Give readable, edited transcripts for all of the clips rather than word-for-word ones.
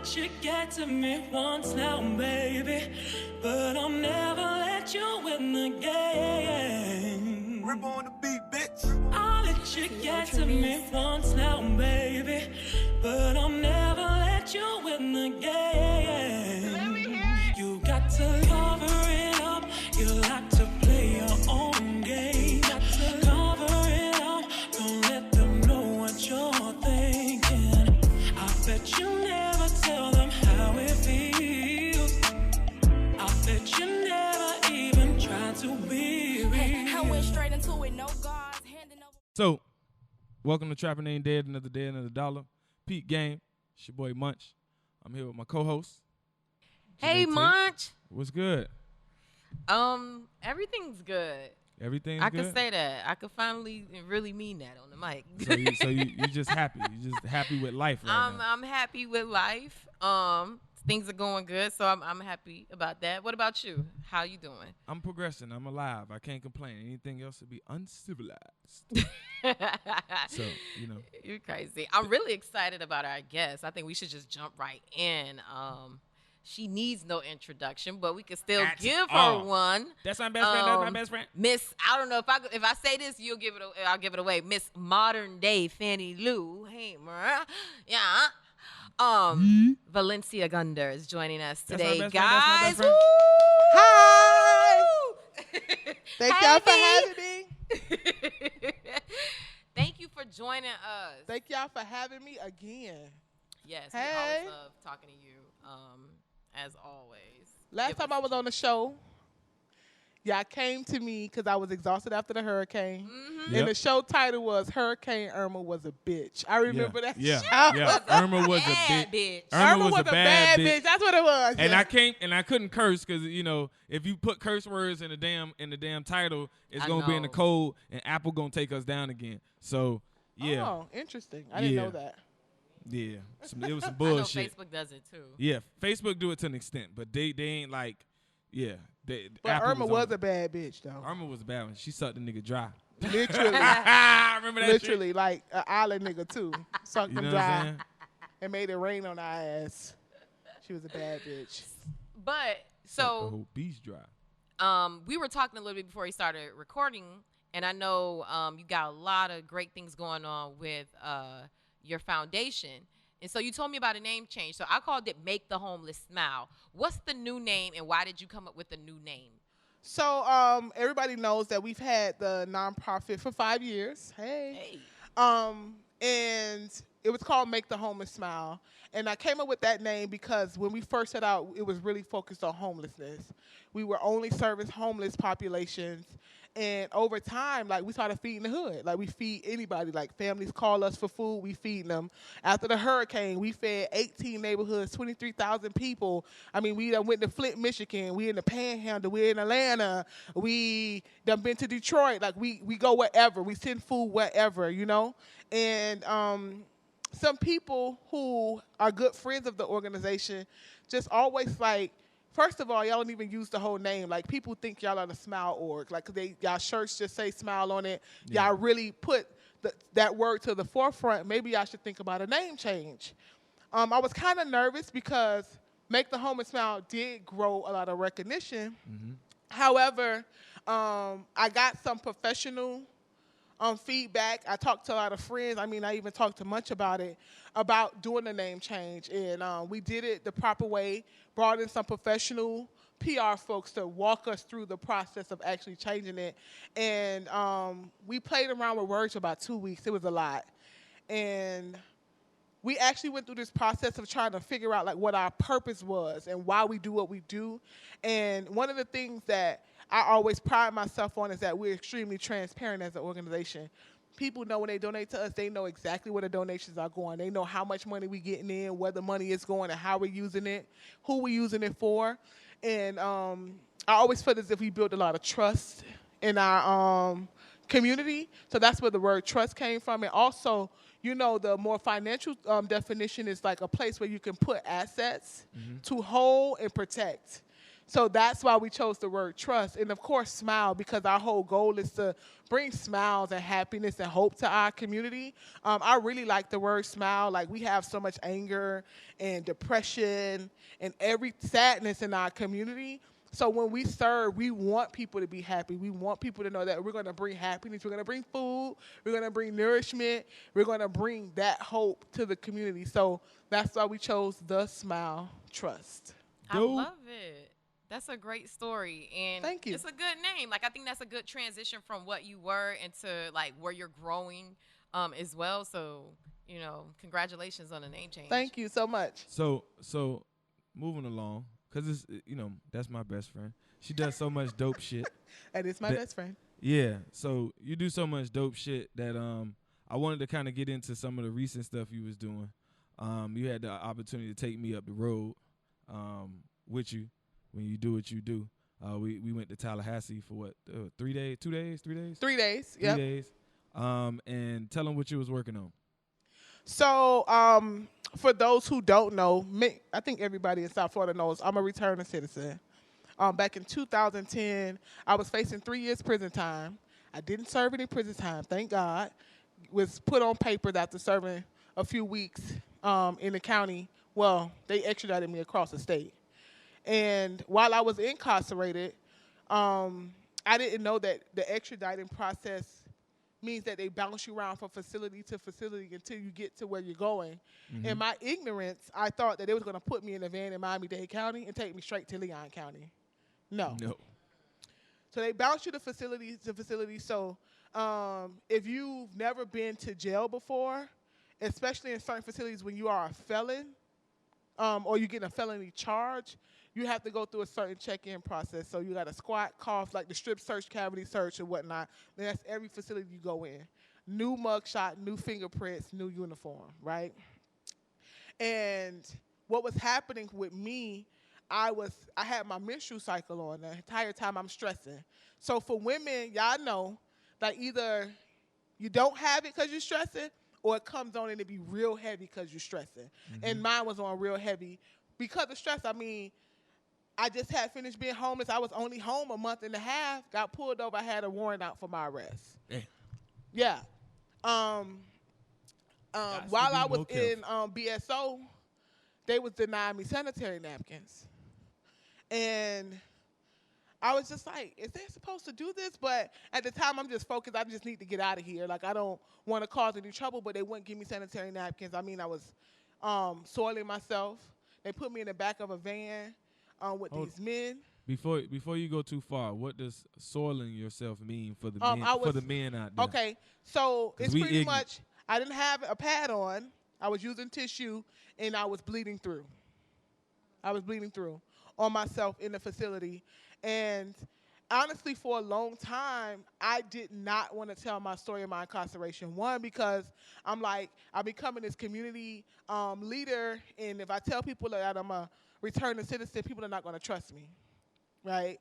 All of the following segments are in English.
let you get to me once now, baby, but I'll never let you win the game. Rippa On Da Beat, bitch. I'll let you get to me once now, baby, but I'll never let you win the game. Let me hear it. You got to cover it up. You like to play your own game. Got to cover it up. Don't let them know what you're thinking. I bet you never tell them how it feels. I bet you never even try to be real. I went straight into it, no guards, handing over. So, welcome to Trappin Ain't Dead, another day, another dollar. Peak game. It's your boy Munch. I'm here with my co-host. Hey, Janéy. Munch. What's good? Everything's good. Everything's I good? could say that. I could finally really mean that on the mic. So you just happy. You just happy with life right now. I'm happy with life. Things are going good, so I'm happy about that. What about you? How you doing? I'm progressing. I'm alive. I can't complain. Anything else would be uncivilized. So, you know. You're crazy. I'm really excited about our guest. I think we should just jump right in. She needs no introduction, but we can still give her one. That's my best friend. That's my best friend. Miss, I don't know if I say this, I'll give it away. Miss Modern Day Fannie Lou. Hey, yeah. Valencia Gunder is joining us today, guys. Friend. Hi. Thank y'all for having me. Thank you for joining us. Thank y'all for having me again. Yes, Hey. we always love talking to you, as always. Last time I was on the show, y'all came to me because I was exhausted after the hurricane. Mm-hmm. Yep. And the show title was Hurricane Irma Was a Bitch. I remember that Yeah. show. Yeah. Irma was a Bad bitch. bitch. Irma was a bad bitch. That's what it was. And yeah. I couldn't curse because, you know, if you put curse words in the damn title, it's I gonna be in the know. code, and Apple gonna take us down again. So yeah, Oh, interesting. I didn't Yeah. know that. yeah, it was some I know bullshit. Facebook does it too. Yeah, Facebook do it to an extent, but they ain't like, yeah. But Apple Irma was on a bad bitch, though. Irma was a bad one. She sucked the nigga dry. Literally. Remember that shit? Literally, like an island nigga, too. Sucked You them know what I'm dry saying? and made it rain on our ass. She was a bad bitch. But Sucked the so whole beast dry. we were talking a little bit before he started recording, and I know you got a lot of great things going on with your foundation. And so you told me about a name change. So I called it Make the Homeless Smile. What's the new name, and why did you come up with the new name? So everybody knows that we've had the nonprofit for 5 years. Hey. And it was called Make the Homeless Smile. And I came up with that name because when we first set out, it was really focused on homelessness. We were only serving homeless populations. And over time, like, we started feeding the hood. Like, we feed anybody. Like, families call us for food, we feed them. After the hurricane, we fed 18 neighborhoods, 23,000 people. I mean, we done went to Flint, Michigan. We in the Panhandle. We're in Atlanta. We done been to Detroit. Like, we go wherever. We send food wherever, you know? And some people who are good friends of the organization just always, like, first of all, y'all don't even use the whole name. Like, people think y'all are the Smile org. Like, y'all shirts just say Smile on it. Yeah. Y'all really put that word to the forefront. Maybe y'all should think about a name change. I was kind of nervous because Make the Homeless Smile did grow a lot of recognition. Mm-hmm. However, I got some professional feedback. I talked to a lot of friends. I mean, I even talked to Munch about it, about doing the name change. And we did it the proper way, brought in some professional PR folks to walk us through the process of actually changing it. And we played around with words for about 2 weeks. It was a lot. And we actually went through this process of trying to figure out, like, what our purpose was and why we do what we do. And one of the things that I always pride myself on is that we're extremely transparent as an organization. People know when they donate to us, they know exactly where the donations are going. They know how much money we're getting in, where the money is going, and how we're using it, who we're using it for. And I always feel as if we built a lot of trust in our community. So that's where the word trust came from. And also, you know, the more financial definition is like a place where you can put assets to hold and protect. So that's why we chose the word trust. And, of course, smile, because our whole goal is to bring smiles and happiness and hope to our community. I really like the word smile. Like, we have so much anger and depression and every sadness in our community. So when we serve, we want people to be happy. We want people to know that we're going to bring happiness. We're going to bring food. We're going to bring nourishment. We're going to bring that hope to the community. So that's why we chose the Smile Trust. I love it. That's a great story. And Thank you. It's a good name. Like, I think that's a good transition from what you were into, like, where you're growing as well. So, you know, congratulations on the name change. Thank you so much. So moving along, because it's, you know, that's my best friend. She does so much dope shit. And it's my best friend. Yeah. So you do so much dope shit that I wanted to kind of get into some of the recent stuff you was doing. You had the opportunity to take me up the road with you when you do what you do. We went to Tallahassee for what, 3 days, 2 days, 3 days? 3 days, 3 days. And tell them what you was working on. So for those who don't know, I think everybody in South Florida knows I'm a returning citizen. Back in 2010, I was facing 3 years prison time. I didn't serve any prison time, thank God. Was put on paper after serving a few weeks in the county. Well, they extradited me across the state. And while I was incarcerated, I didn't know that the extraditing process means that they bounce you around from facility to facility until you get to where you're going. Mm-hmm. In my ignorance, I thought that they was going to put me in a van in Miami-Dade County and take me straight to Leon County. No. So they bounce you to facility to facility. So if you've never been to jail before, especially in certain facilities when you are a felon or you get a felony charge, you have to go through a certain check-in process. So you got to squat, cough, like the strip search, cavity search, and whatnot. And that's every facility you go in. New mugshot, new fingerprints, new uniform, right? And what was happening with me, I had my menstrual cycle on the entire time. I'm stressing. So for women, y'all know that either you don't have it because you're stressing, or it comes on and it be real heavy because you're stressing. Mm-hmm. And mine was on real heavy. Because of stress, I mean, I just had finished being homeless. I was only home a month and a half. Got pulled over. I had a warrant out for my arrest. Damn. Yeah. While I was in BSO, they was denying me sanitary napkins. And I was just like, is they supposed to do this? But at the time, I'm just focused. I just need to get out of here. Like, I don't want to cause any trouble, but they wouldn't give me sanitary napkins. I mean, I was soiling myself. They put me in the back of a van with these men. Before you go too far, what does soiling yourself mean for the men out there? Okay, so it's pretty much, I didn't have a pad on. I was using tissue, and I was bleeding through. On myself in the facility. And honestly, for a long time, I did not want to tell my story of my incarceration. One, because I'm like, I'm becoming this community leader, and if I tell people that I'm a returning citizen, people are not going to trust me, right?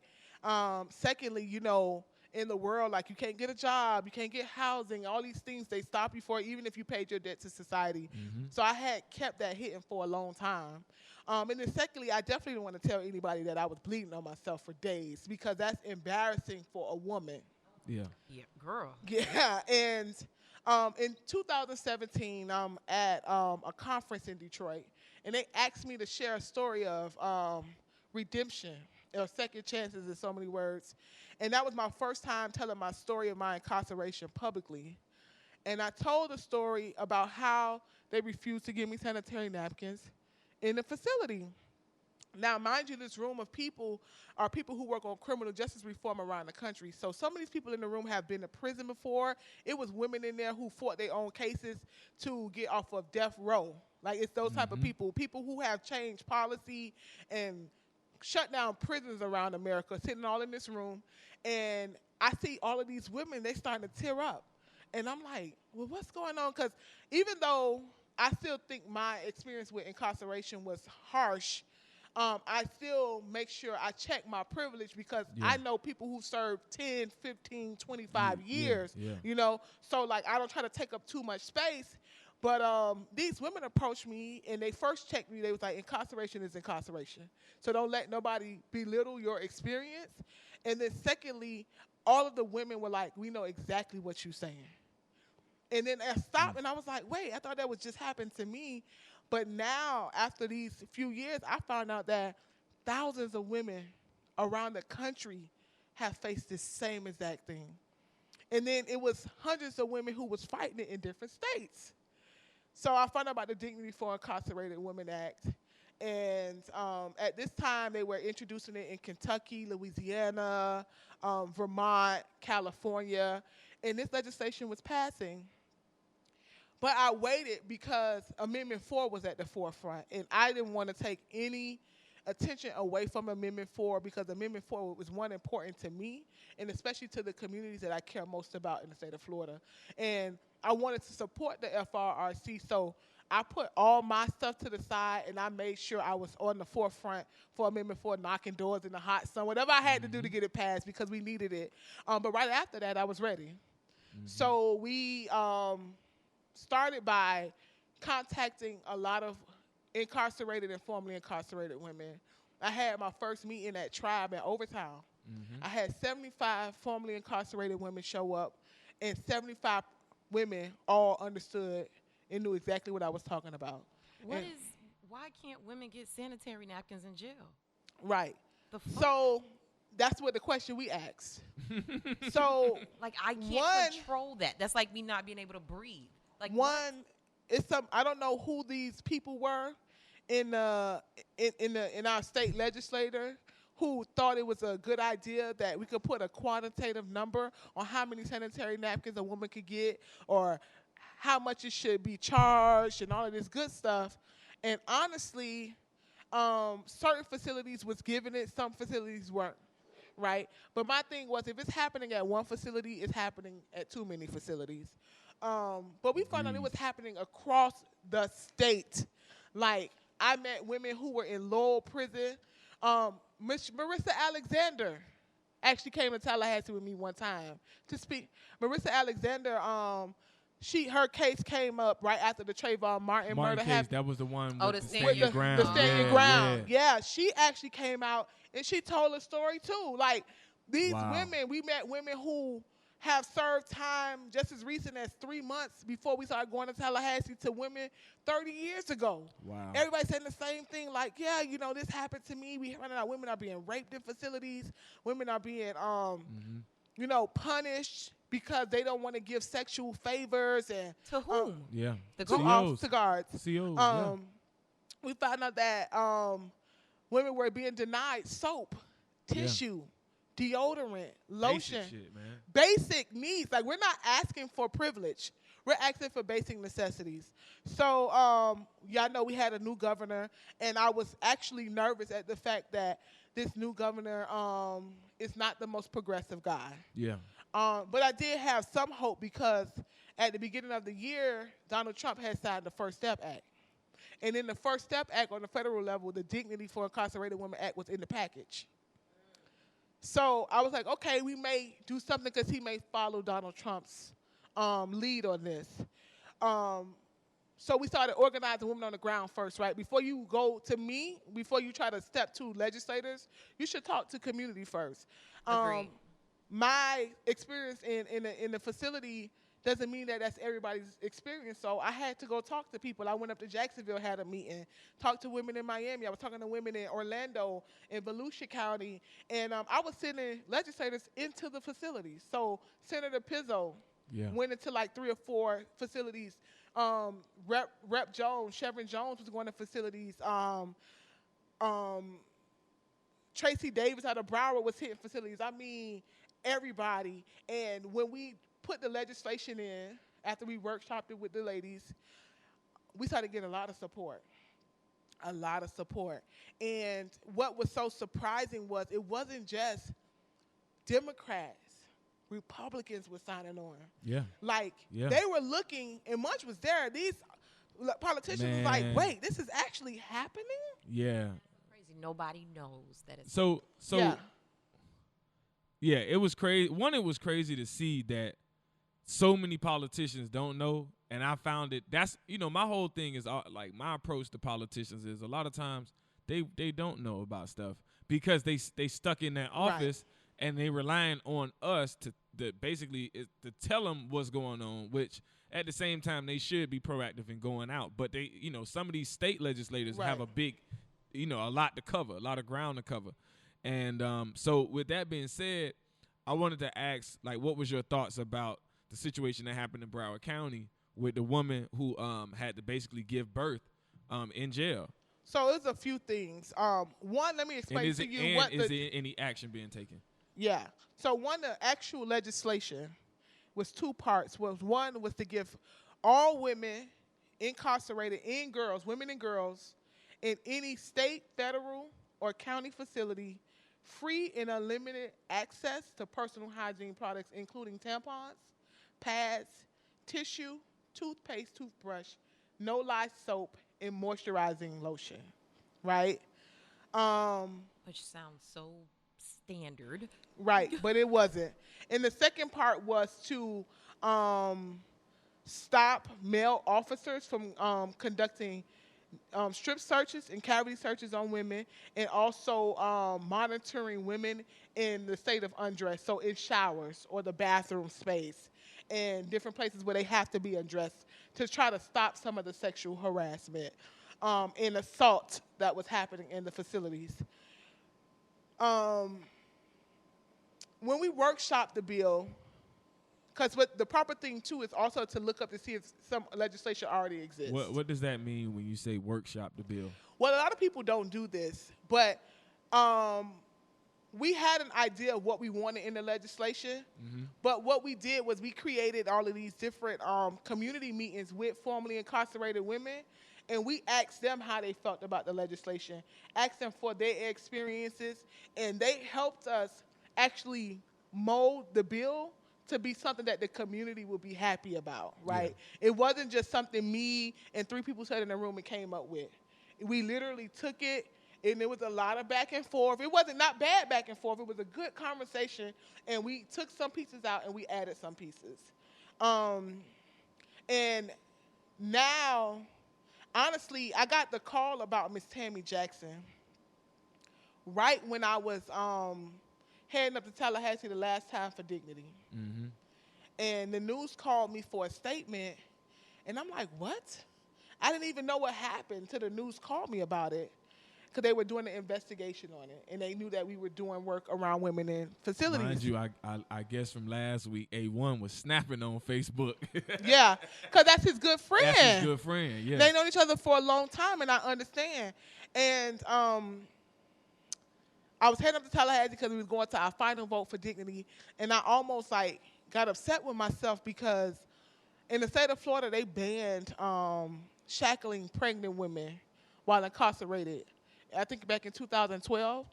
Secondly, you know, in the world, like, you can't get a job, you can't get housing, all these things they stop you for, even if you paid your debt to society. Mm-hmm. So I had kept that hidden for a long time. And then secondly, I definitely didn't want to tell anybody that I was bleeding on myself for days, because that's embarrassing for a woman. Yeah. Yeah, girl. Yeah, and in 2017, I'm at a conference in Detroit, and they asked me to share a story of redemption, or second chances in so many words. And that was my first time telling my story of my incarceration publicly. And I told a story about how they refused to give me sanitary napkins in the facility. Now, mind you, this room of people are people who work on criminal justice reform around the country. So some of these people in the room have been to prison before. It was women in there who fought their own cases to get off of death row. Like, it's those type of people who have changed policy and shut down prisons around America, sitting all in this room. And I see all of these women, they starting to tear up. And I'm like, well, what's going on? Because even though I still think my experience with incarceration was harsh, I still make sure I check my privilege, because I know people who serve 10, 15, 25 years, you know. So, like, I don't try to take up too much space. But these women approached me, and they first checked me. They was like, incarceration is incarceration. So don't let nobody belittle your experience. And then secondly, all of the women were like, we know exactly what you're saying. And then I stopped, and I was like, wait, I thought that was just happened to me. But now, after these few years, I found out that thousands of women around the country have faced this same exact thing. And then it was hundreds of women who was fighting it in different states. So I found out about the Dignity for Incarcerated Women Act. And at this time, they were introducing it in Kentucky, Louisiana, Vermont, California. And this legislation was passing. But I waited because Amendment 4 was at the forefront. And I didn't want to take any attention away from Amendment 4 because Amendment 4 was one important to me and especially to the communities that I care most about in the state of Florida. And I wanted to support the FRRC, so I put all my stuff to the side and I made sure I was on the forefront for Amendment 4, knocking doors in the hot sun, whatever I had to do to get it passed because we needed it. But right after that, I was ready. So we started by contacting a lot of incarcerated and formerly incarcerated women. I had my first meeting at Tribe in Overtown. I had 75 formerly incarcerated women show up, and 75 women all understood and knew exactly what I was talking about. Why can't women get sanitary napkins in jail? Right. The fuck? So that's what the question we asked. So like I can't control that. That's like me not being able to breathe. Like I don't know who these people were in our state legislature who thought it was a good idea that we could put a quantitative number on how many sanitary napkins a woman could get or how much it should be charged and all of this good stuff. And honestly, certain facilities was giving it, some facilities weren't, right? But my thing was if it's happening at one facility, it's happening at too many facilities. But we found out it was happening across the state. Like, I met women who were in Lowell prison. Miss Marissa Alexander actually came to Tallahassee with me one time to speak. Marissa Alexander, her case came up right after the Trayvon Martin murder happened. That was the one with the the stand your ground. The stand your ground. Yeah, she actually came out and she told a story too. Like, these women, we met women who have served time just as recent as 3 months before we started going to Tallahassee to women 30 years ago. Wow. Everybody saying the same thing, like, yeah, this happened to me. We found out women are being raped in facilities. Women are being, punished because they don't want to give sexual favors. And to whom? To guards. COs, We found out that women were being denied soap, tissue, deodorant, lotion, basic needs. Like, we're not asking for privilege. We're asking for basic necessities. So, y'all know we had a new governor, and I was actually nervous at the fact that this new governor is not the most progressive guy. Yeah. But I did have some hope because at the beginning of the year, Donald Trump had signed the First Step Act. And in the First Step Act on the federal level, the Dignity for Incarcerated Women Act was in the package. So I was like, okay, we may do something because he may follow Donald Trump's lead on this. So we started organizing women on the ground first, right? Before you go to me, before you try to step to legislators, you should talk to community first. Agreed. My experience in the facility doesn't mean that that's everybody's experience. So I had to go talk to people. I went up to Jacksonville, had a meeting, talked to women in Miami. I was talking to women in Orlando, in Volusia County. And I was sending legislators into the facilities. So Senator Pizzo went into like 3 or 4 facilities. Rep Jones, Chevron Jones was going to facilities. Tracy Davis out of Broward was hitting facilities. I mean, everybody. And when we put the legislation in, after we workshopped it with the ladies, we started getting a lot of support. And what was so surprising was it wasn't just Democrats. Republicans were signing on. They were looking, and Munch was there. These politicians was like, wait, this is actually happening? Yeah. Crazy. Nobody knows that it's it was crazy. One, it was crazy to see that so many politicians don't know, And I found it. That's my whole thing is like my approach to politicians is a lot of times they don't know about stuff because they stuck in that office and they relying on us to basically to tell them what's going on, which at the same time they should be proactive in going out. But they some of these state legislators have a big a lot to cover, a lot of ground to cover. And so with that being said, I wanted to ask, like, what was your thoughts about the situation that happened in Broward County with the woman who had to basically give birth in jail? So it's a few things. One, let me explain to you what is there any action being taken? Yeah. So the actual legislation was two parts. One was to give all women incarcerated women and girls, in any state, federal, or county facility, free and unlimited access to personal hygiene products, including tampons, pads, tissue, toothpaste, toothbrush, no-lye soap, and moisturizing lotion, right? Which sounds so standard. Right, but it wasn't. And the second part was to stop male officers from conducting strip searches and cavity searches on women, and also monitoring women in the state of undress, so in showers or the bathroom space and different places where they have to be undressed, to try to stop some of the sexual harassment and assault that was happening in the facilities. When we workshopped the bill, because the proper thing, too, is also to look up to see if some legislation already exists. What does that mean when you say workshop the bill? Well, a lot of people don't do this, but we had an idea of what we wanted in the legislation, but what we did was we created all of these different community meetings with formerly incarcerated women, and we asked them how they felt about the legislation, asked them for their experiences, and they helped us actually mold the bill to be something that the community would be happy about, right? Yeah. It wasn't just something me and three people sat in a room and came up with. We literally took it, and there was a lot of back and forth. It wasn't not bad back and forth. It was a good conversation, and we took some pieces out and we added some pieces. And now, honestly, I got the call about Miss Tammy Jackson right when I was heading up to Tallahassee the last time for Dignity. Mm-hmm. And the news called me for a statement, and I'm like, what? I didn't even know what happened till the news called me about it, because they were doing an investigation on it, and they knew that we were doing work around women in facilities. Mind you, I guess from last week, A1 was snapping on Facebook. Yeah, because that's his good friend. That's his good friend, yeah. They known each other for a long time, and I understand. And I was heading up to Tallahassee because we was going to our final vote for Dignity, and I almost got upset with myself because in the state of Florida, they banned shackling pregnant women while incarcerated. I think back in 2012.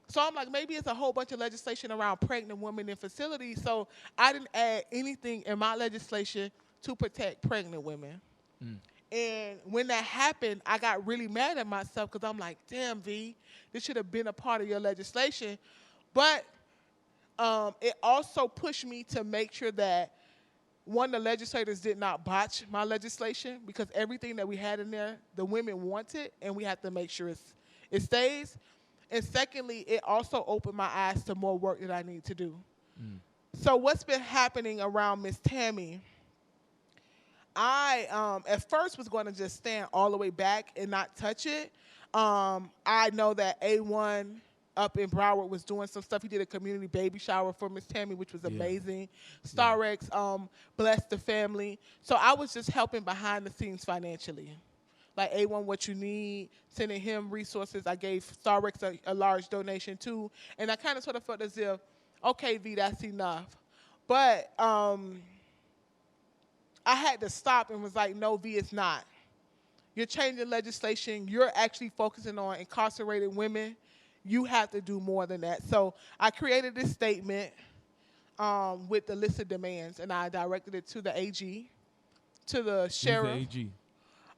So I'm like, maybe it's a whole bunch of legislation around pregnant women in facilities. So I didn't add anything in my legislation to protect pregnant women. Mm. And when that happened, I got really mad at myself because I'm like, damn, V, this should have been a part of your legislation. But it also pushed me to make sure that, one, the legislators did not botch my legislation, because everything that we had in there, the women wanted, and we have to make sure it stays. And secondly, it also opened my eyes to more work that I need to do. Mm. So what's been happening around Miss Tammy, I at first was going to just stand all the way back and not touch it. I know that A1 up in Broward was doing some stuff. He did a community baby shower for Miss Tammy, which was amazing. Starrex blessed the family. So I was just helping behind the scenes financially. Like, A1, what you need, sending him resources. I gave Starrex a large donation too. And I kind of sort of felt as if, okay, V, that's enough. But I had to stop and was like, no, V, it's not. You're changing legislation. You're actually focusing on incarcerated women. You have to do more than that. So I created this statement with the list of demands, and I directed it to the AG, to the sheriff. Who's the AG?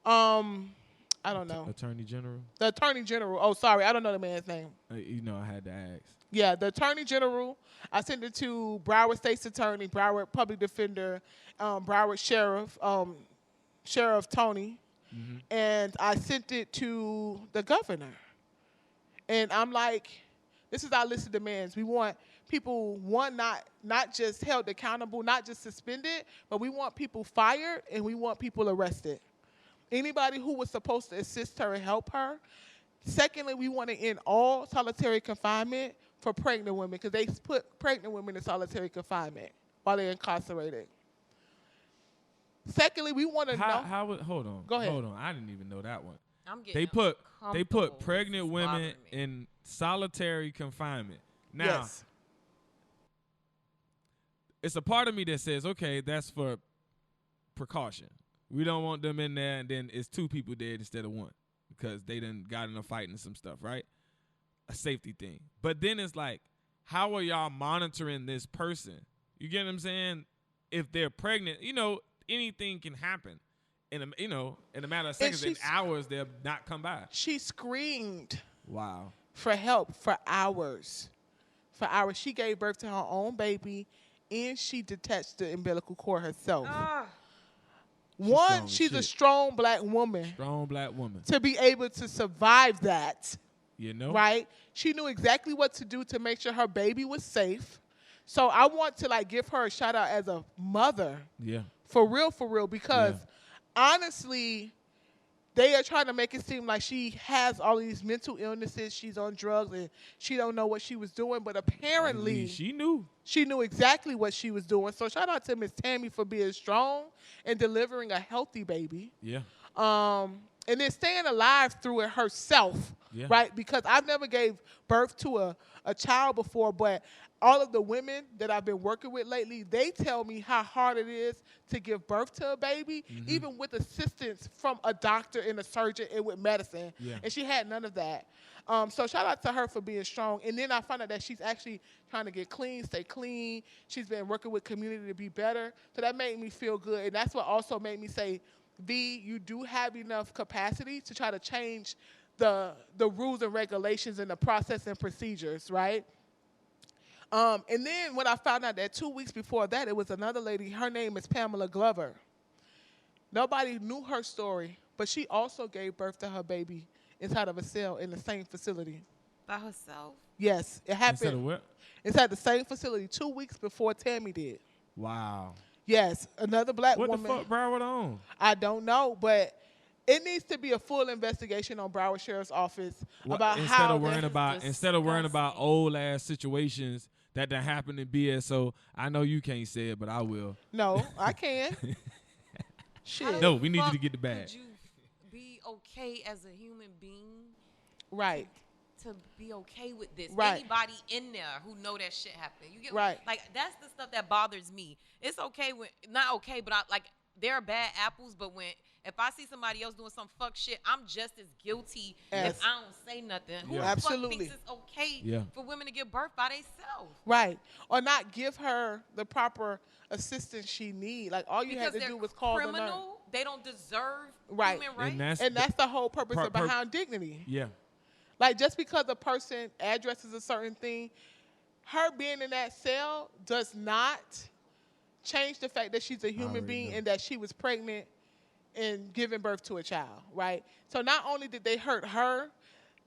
I don't know. Attorney General? The Attorney General. Oh, sorry. I don't know the man's name. I had to ask. Yeah, the Attorney General. I sent it to Broward State's Attorney, Broward Public Defender, Broward Sheriff, Sheriff Tony, and I sent it to the governor. And I'm like, this is our list of demands. We want people, one, not just held accountable, not just suspended, but we want people fired and we want people arrested. Anybody who was supposed to assist her and help her. Secondly, we want to end all solitary confinement for pregnant women because they put pregnant women in solitary confinement while they're incarcerated. Secondly, we want to know. Hold on. Go ahead. Hold on. I didn't even know that one. I'm getting They put uncomfortable. pregnant This is women bothering me. in solitary confinement. Now, Yes. it's a part of me that says, okay, that's for precaution. We don't want them in there, and then it's 2 people dead instead of 1 because they done got in a fight and some stuff, right? A safety thing. But then it's like, how are y'all monitoring this person? You get what I'm saying? If they're pregnant, anything can happen. In a matter of seconds, in hours, they'll not come by. She screamed Wow. for help for hours. For hours. She gave birth to her own baby, and she detached the umbilical cord herself. strong One, as she's a shit. strong black woman Strong black woman. to be able to survive that, Right? She knew exactly what to do to make sure her baby was safe. So I want to give her a shout out as a mother. Yeah. For real, because honestly, they are trying to make it seem like she has all these mental illnesses, she's on drugs, and she don't know what she was doing. But apparently, She knew. she knew exactly what she was doing. So shout out to Miss Tammy for being strong and delivering a healthy baby. Yeah. And then staying alive through it herself, Yeah. right? Because I've never gave birth to a child before, but all of the women that I've been working with lately, they tell me how hard it is to give birth to a baby, even with assistance from a doctor and a surgeon and with medicine. Yeah. And she had none of that. So shout out to her for being strong. And then I found out that she's actually trying to get clean, stay clean. She's been working with community to be better. So that made me feel good. And that's what also made me say, V, you do have enough capacity to try to change the rules and regulations and the process and procedures, right? And then when I found out that 2 weeks before that, it was another lady. Her name is Pamela Glover. Nobody knew her story, but she also gave birth to her baby inside of a cell in the same facility. By herself? Yes, it happened. Instead of what? Inside the same facility 2 weeks before Tammy did. Wow. Yes, another black What woman. the fuck, Broward on? I don't know, but it needs to be a full investigation on Broward Sheriff's Office about instead how of worrying This is about disgusting. old ass situations that happened in BSO. I know you can't say it, but I will. No, I can. How Shit. the No, we need you to fuck get the bag. Could you be okay as a human being Right. to be okay with this? Right. Anybody in there who know that shit happened. You get Right. Like that's the stuff that bothers me. It's okay when not okay, but there are bad apples, but if I see somebody else doing some fuck shit, I'm just as guilty Yes. if I don't say nothing. Who Yeah. the Absolutely. fuck thinks it's okay Yeah. for women to give birth by themselves? Right. Or not give her the proper assistance she need. Like all you Because had to they're do was call the nurse. criminal. They don't deserve Right. human rights. And And that's the whole purpose Per- of per- behind dignity. yeah. Like just because a person addresses a certain thing, her being in that cell does not change the fact that she's a human already being know. and that she was pregnant and giving birth to a child, right? So not only did they hurt her,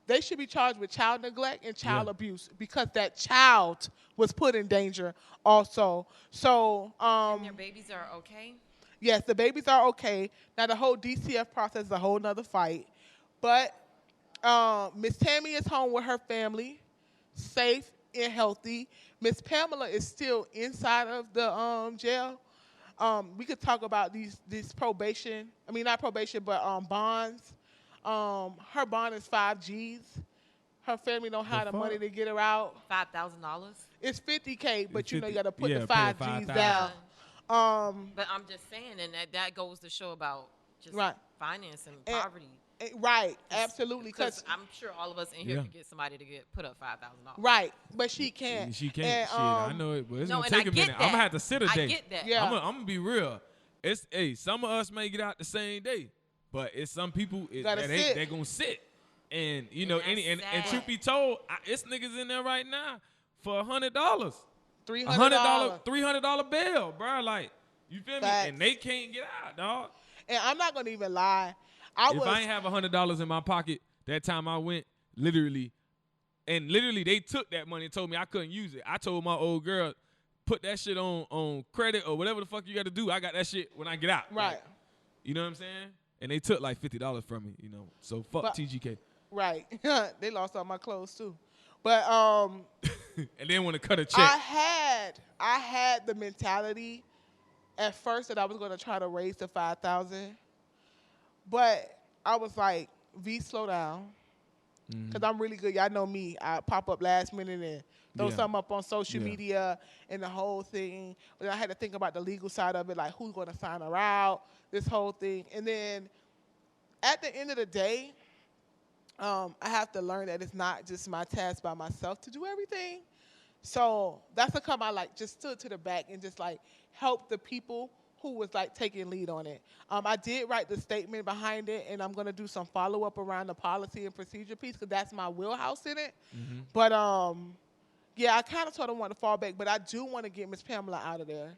they should be charged with child neglect and child Yeah. abuse because that child was put in danger also. So, And their babies are okay. yes, the babies are okay. Now, the whole DCF process is a whole nother fight. But Miss Tammy is home with her family, safe and healthy. Miss Pamela is still inside of the jail. We could talk about these probation. I mean, not probation, but bonds. Her bond is 5 G's. Her family don't have the fuck? money to get her out. $5,000. It's $50K, but It's you know you 50 got to put yeah, the pay 5 the G's 5,000. down. But I'm just saying, and that goes to show about just Right. finance and And- poverty. Right, absolutely. Because Because I'm sure all of us in here Yeah. could get somebody to put up $5,000. right, but she can't. She can't. And, Shit, I know it, but it's No, gonna and I take a get minute. that. I'm gonna have to sit a day. I get that. Yeah. I'm gonna be real. Some of us may get out the same day, but it's some people Gotta sit. they're gonna sit. And you And know, that's and sad. truth be told, it's niggas in there right now for $100, $300. $300 bail, bro. Like, you feel me? Facts. And they can't get out, dog. And I'm not gonna even lie. If I ain't have $100 in my pocket that time I went, literally they took that money and told me I couldn't use it. I told my old girl, put that shit on credit or whatever the fuck you got to do. I got that shit when I get out. Right. Like, you know what I'm saying? And they took like $50 from me, you know. So fuck TGK. Right. They lost all my clothes too. But and then want to cut a check. I had the mentality at first that I was going to try to raise the 5,000. But I was like, V, slow down. Because I'm really good. Y'all know me. I pop up last minute and throw something up on social media and the whole thing. But I had to think about the legal side of it, like who's going to sign her out, this whole thing. And then at the end of the day, I have to learn that it's not just my task by myself to do everything. So that's how come I like just stood to the back and just like help the people who was like taking lead on it. I did write the statement behind it, and I'm going to do some follow-up around the policy and procedure piece because that's my wheelhouse in it. But, yeah, I kind of sort of want to fall back, but I do want to get Miss Pamela out of there.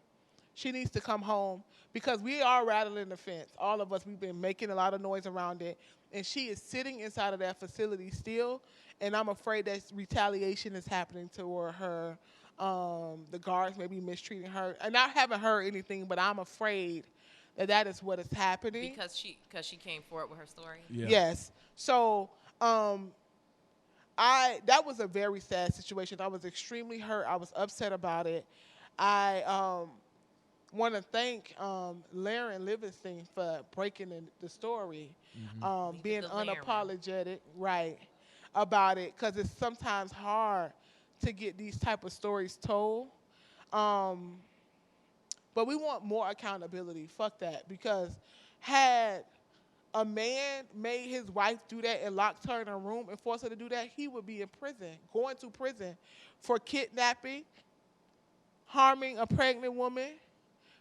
She needs to come home because we are rattling the fence. All of us, we've been making a lot of noise around it, and she is sitting inside of that facility still, and I'm afraid that retaliation is happening toward her. The guards may be mistreating her. And I haven't heard anything, but I'm afraid that is what is happening. Because she came forward with her story? Yeah. Yes. So that was a very sad situation. I was extremely hurt. I was upset about it. I want to thank Laren Livingston for breaking the story, being unapologetic, right, about it, because it's sometimes hard to get these type of stories told. But we want more accountability. Fuck that. Because had a man made his wife do that and locked her in a room and forced her to do that, he would be in prison, going to prison for kidnapping, harming a pregnant woman,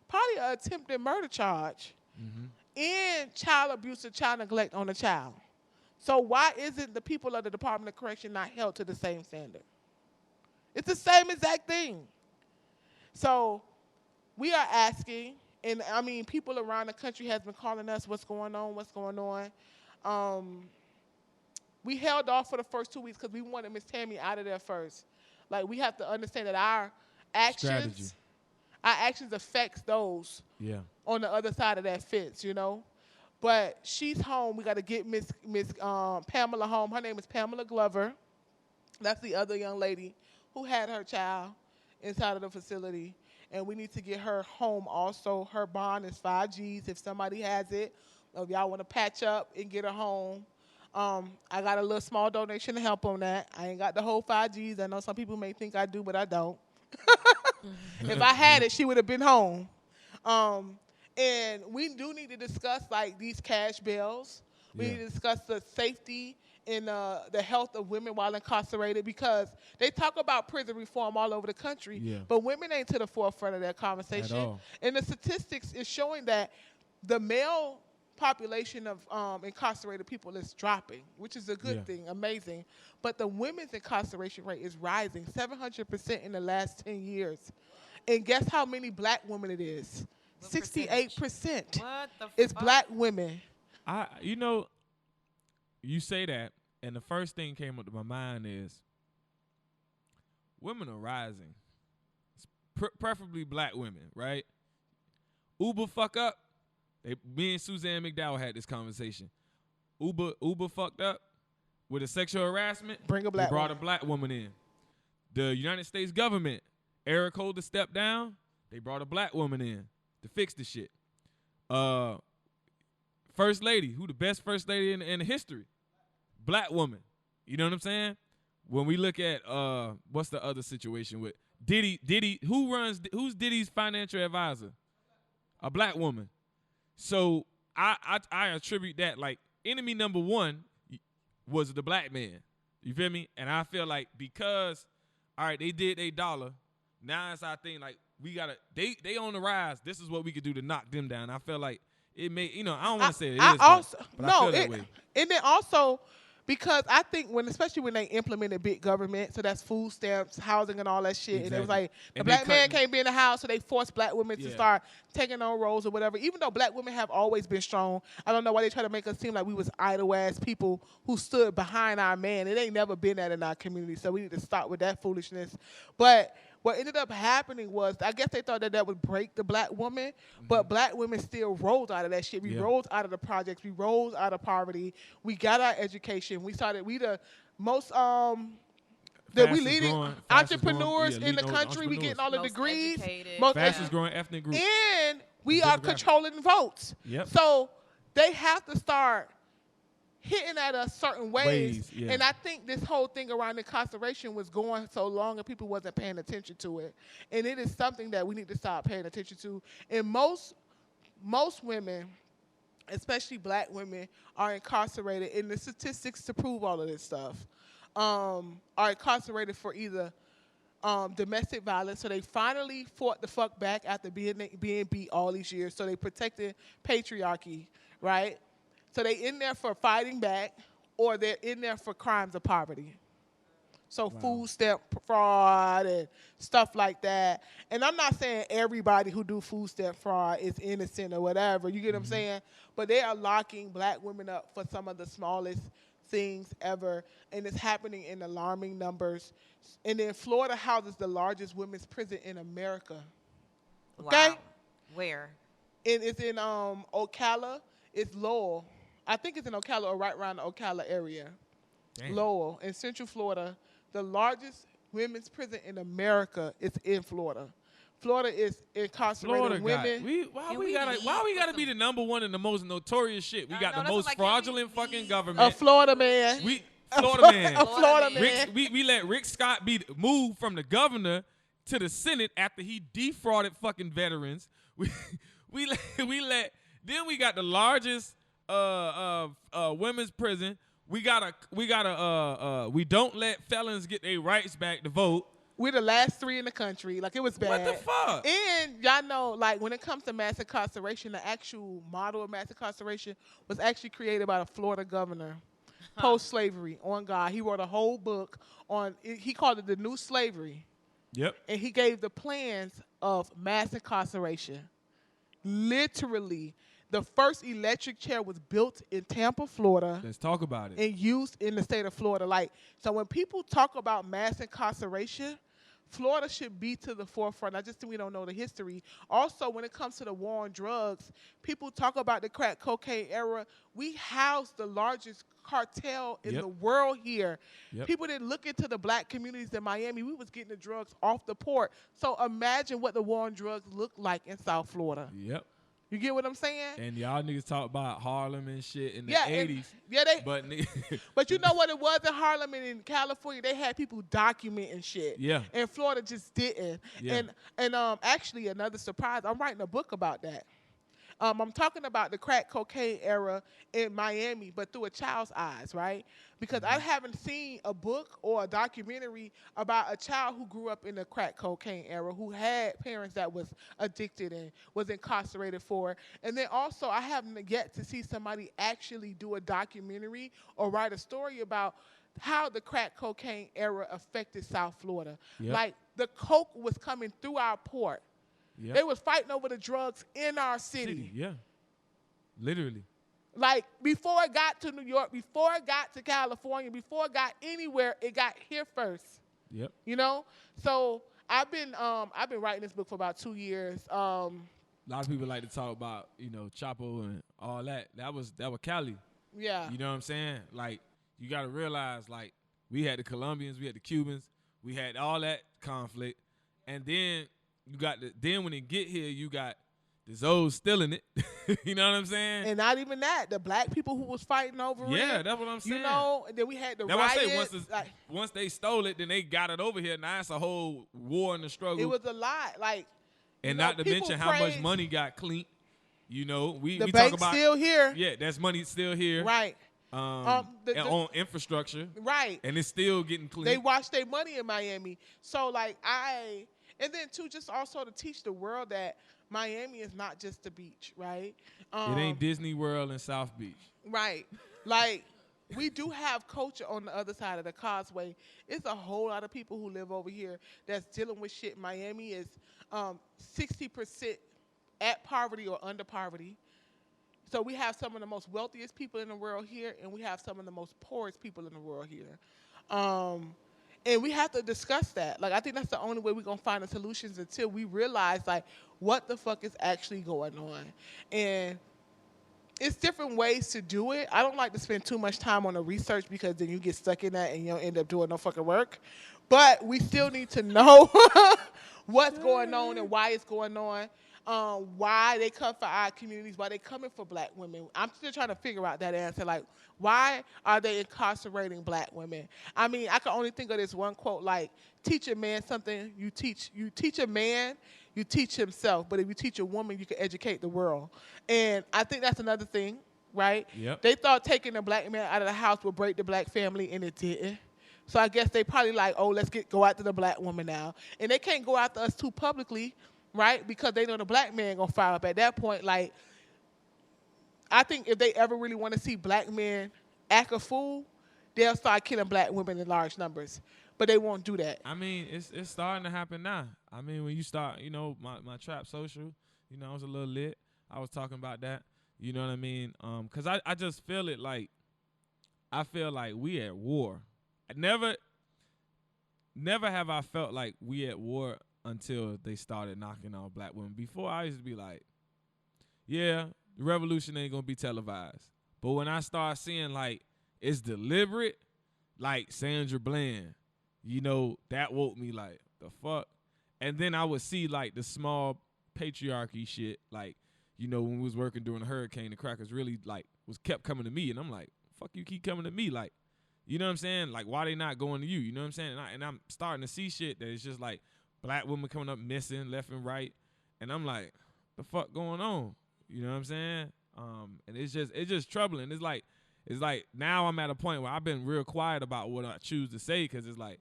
probably an attempted murder charge, and child abuse or child neglect on a child. So why isn't the people of the Department of Correction not held to the same standard? It's the same exact thing. So we are asking, and I mean, people around the country has been calling us, what's going on? We held off for the first 2 weeks because we wanted Miss Tammy out of there first. Like, we have to understand that our actions affects those on the other side of that fence, you know? But she's home. We got to get Miss Pamela home. Her name is Pamela Glover. That's the other young lady who had her child inside of the facility, and we need to get her home also. Her bond is 5 G's if somebody has it, or if y'all want to patch up and get her home. I got a little small donation to help on that. I ain't got the whole 5 G's. I know some people may think I do, but I don't. If I had it, she would have been home. And we do need to discuss, like, these cash bails. We need to discuss the safety and the health of women while incarcerated, because they talk about prison reform all over the country, but women ain't to the forefront of that conversation. At all. And the statistics is showing that the male population of incarcerated people is dropping, which is a good thing, amazing. But the women's incarceration rate is rising 700% in the last 10 years. And guess how many black women it is? 68%. What the fuck? It's black women. You say that, and the first thing came up to my mind is women are rising, preferably black women, right? Uber fuck up. Me and Suzanne McDowell had this conversation. Uber fucked up with a sexual harassment. Brought a black woman in. The United States government, Eric Holder stepped down. They brought a black woman in to fix the shit. First lady, who the best first lady in history? Black woman. You know what I'm saying? When we look at what's the other situation with Diddy, who's Diddy's financial advisor? A black woman. So I attribute that, like, enemy number one was the black man. You feel me? And I feel like because, all right, they did their dollar, now it's our thing, like, we gotta, they on the rise. This is what we could do to knock them down. I feel like it may, I don't want to say it is, but I feel that way. And then also, Because I think especially when they implemented big government, so that's food stamps, housing, and all that shit, and it was Exactly. like the And black they man cutting- can't be in the house, so they forced black women to Yeah. start taking on roles or whatever. Even though black women have always been strong, I don't know why they try to make us seem like we was idle ass people who stood behind our man. It ain't never been that in our community, so we need to stop with that foolishness. But what ended up happening was, I guess they thought that would break the black woman, but black women still rose out of that shit. We Yeah. rose out of the projects. We rose out of poverty. We got our education. We the most that we Fastest leading growing- entrepreneurs yeah, in the leading country. We getting all the Most degrees. educated. Most Fastest growing ethnic group. and we are Demographic. controlling votes. Yep. So they have to start hitting at us certain ways. Yeah. And I think this whole thing around incarceration was going so long and people wasn't paying attention to it. And it is something that we need to start paying attention to. And most women, especially black women, are incarcerated, and the statistics to prove all of this stuff, are incarcerated for either domestic violence. So they finally fought the fuck back after being beat all these years. So they protected patriarchy, right? So they in there for fighting back, or they're in there for crimes of poverty. So food stamp fraud and stuff like that. And I'm not saying everybody who do food stamp fraud is innocent or whatever. You get what I'm saying? But they are locking black women up for some of the smallest things ever. And it's happening in alarming numbers. And then Florida houses the largest women's prison in America. Okay? Wow. Where? And it's in Ocala. It's Lowell. I think it's in Ocala or right around the Ocala area. Damn. Lowell in Central Florida. The largest women's prison in America is in Florida. Florida is incarcerating women. Why And we we gotta need be the number one and the most notorious shit? We I got know, the that's most like, fraudulent we- fucking A government. Florida man. Florida man. A Florida man. We let Rick Scott be moved from the governor to the Senate after he defrauded fucking veterans. We let then we got the largest women's prison. We don't let felons get their rights back to vote. We're the last 3 in the country. Like, it was bad. What the fuck? And y'all know, like, when it comes to mass incarceration, the actual model of mass incarceration was actually created by the Florida governor. Post-slavery, on God. He wrote a whole book on, he called it The New Slavery. Yep. And he gave the plans of mass incarceration. Literally, the first electric chair was built in Tampa, Florida, Let's talk about it. and used in the state of Florida. Like, so when people talk about mass incarceration, Florida should be to the forefront. I just think we don't know the history. Also, when it comes to the war on drugs, people talk about the crack cocaine era. We house the largest cartel in Yep. the world here. Yep. People didn't look into the black communities in Miami. We was getting the drugs off the port. So imagine what the war on drugs looked like in South Florida. Yep. You get what I'm saying? And y'all niggas talk about Harlem and shit in the Yeah, and- 80s. yeah, they. But But you know what it was in Harlem and in California? They had people documenting shit. Yeah. And Florida just didn't. Yeah. And actually, another surprise, I'm writing a book about that. I'm talking about the crack cocaine era in Miami, but through a child's eyes, right? Because I haven't seen a book or a documentary about a child who grew up in the crack cocaine era, who had parents that was addicted and was incarcerated for it. And then also, I haven't yet to see somebody actually do a documentary or write a story about how the crack cocaine era affected South Florida. Yep. Like, the coke was coming through our port. Yep. They was fighting over the drugs in our city. Yeah. Literally. Like, before it got to New York, before it got to California, before it got anywhere, it got here first. Yep. You know? So I've been writing this book for about 2 years. A lot of people like to talk about, Chapo and all that. That was Cali. Yeah. You know what I'm saying? Like, you got to realize, like, we had the Colombians, we had the Cubans, we had all that conflict, and then then when it get here, you got the Zoes stealing it. You know what I'm saying? And not even that, the black people who was fighting over it. Yeah, that's what I'm saying. You know, and then we had the That's why I riots. say once they stole it, then they got it over here. Now it's a whole war and the struggle. It was a lot. Like, and you know, not to people mention how much praise- money got cleaned. We the talk bank's about still here. Yeah, that's money still here. Right. And on infrastructure. Right. And it's still getting clean. They watch their money in Miami. So, like, and then, too, just also to teach the world that Miami is not just the beach, right? It ain't Disney World and South Beach. Right. Like, we do have culture on the other side of the causeway. It's a whole lot of people who live over here that's dealing with shit. Miami is 60% at poverty or under poverty. So we have some of the most wealthiest people in the world here, and we have some of the most poorest people in the world here. And we have to discuss that. Like, I think that's the only way we're going to find the solutions until we realize, like, what the fuck is actually going on. And it's different ways to do it. I don't like to spend too much time on the research because then you get stuck in that and you don't end up doing no fucking work. But we still need to know what's going on and why it's going on. Why they come for our communities, why they coming for black women. I'm still trying to figure out that answer. Like, why are they incarcerating black women? I mean, I can only think of this one quote, like, teach a man something, you teach a man, you teach himself. But if you teach a woman, you can educate the world. And I think that's another thing, right? Yep. They thought taking a black man out of the house would break the black family, and it didn't. So I guess they probably like, oh, let's go after the black woman now. And they can't go after us too publicly, right? Because they know the black man gonna fire up at that point. Like, I think if they ever really want to see black men act a fool, they'll start killing black women in large numbers. But they won't do that. I mean, it's starting to happen now. I mean, when you start, you know, my trap social, you know, I was a little lit. I was talking about that. You know what I mean? 'Cause I just feel it like, I feel like we at war. Never have I felt like we at war until they started knocking out black women. Before, I used to be like, yeah, the revolution ain't gonna be televised. But when I start seeing like it's deliberate, like Sandra Bland, you know, that woke me like, the fuck? And then I would see like the small patriarchy shit, like, you know, when we was working during the hurricane, the crackers really like kept coming to me, and I'm like, fuck you keep coming to me, like, you know what I'm saying? Like, why they not going to you? You know what I'm saying? And I'm starting to see shit that is just like black women coming up missing left and right. And I'm like, the fuck going on? You know what I'm saying? And it's just troubling. It's like now I'm at a point where I've been real quiet about what I choose to say, because it's like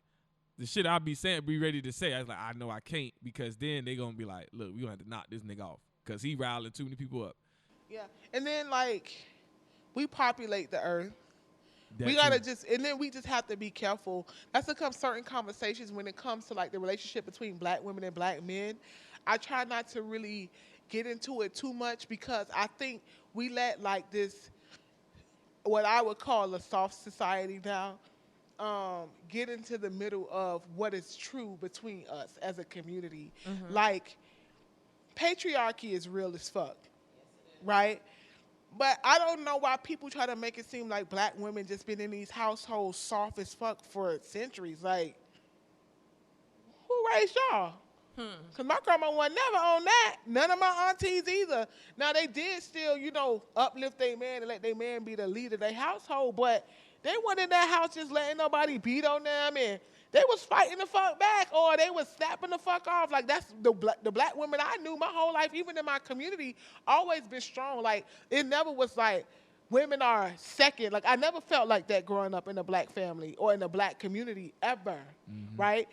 the shit I be ready to say. I was like, I know I can't, because then they going to be like, look, we going to have to knock this nigga off because he riling too many people up. Yeah. And then, like, we populate the earth. That we gotta too. and then we just have to be careful. That's become certain conversations when it comes to like the relationship between black women and black men. I try not to really get into it too much, because I think we let like this, what I would call a soft society now, get into the middle of what is true between us as a community. Mm-hmm. Like, patriarchy is real as fuck, right? But I don't know why people try to make it seem like black women just been in these households soft as fuck for centuries. Like, who raised y'all? Because my grandma was never on that. None of my aunties either. Now, they did still, you know, uplift their man and let their man be the leader of their household, but they weren't in that house just letting nobody beat on them, and they was fighting the fuck back, or they was snapping the fuck off. Like, that's the black women I knew my whole life, even in my community, always been strong. Like, it never was like women are second. Like, I never felt like that growing up in a black family or in a black community ever, right?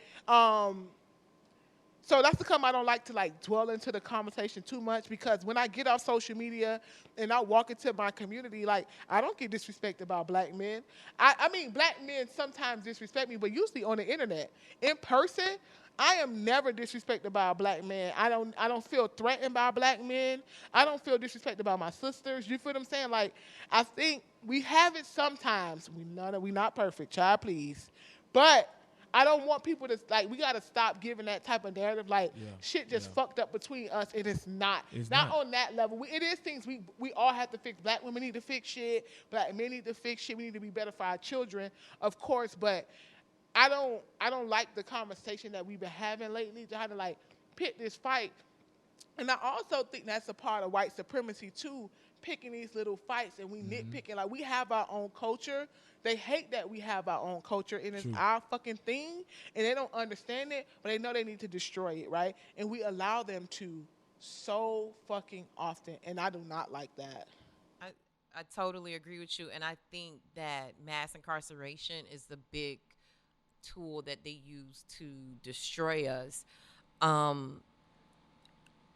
So that's the come I don't like to like dwell into the conversation too much, because when I get off social media and I walk into my community, like, I don't get disrespected by black men. I mean, black men sometimes disrespect me, but usually on the internet. In person, I am never disrespected by a black man. I don't feel threatened by black men. I don't feel disrespected by my sisters. You feel what I'm saying? Like, I think we have it sometimes. We not perfect, child, please. But I don't want people to, like, we got to stop giving that type of narrative, like, shit just fucked up between us. It is not. It's not on that level. It is things we all have to fix. Black women need to fix shit. Black men need to fix shit. We need to be better for our children, of course. But I don't like the conversation that we've been having lately, trying to, like, pick this fight. And I also think that's a part of white supremacy, too, picking these little fights, and we nitpicking. Like, we have our own culture. They hate that we have our own culture, and it's our fucking thing, and they don't understand it, but they know they need to destroy it, right? And we allow them to so fucking often, and I do not like that. I totally agree with you, and I think that mass incarceration is the big tool that they use to destroy us.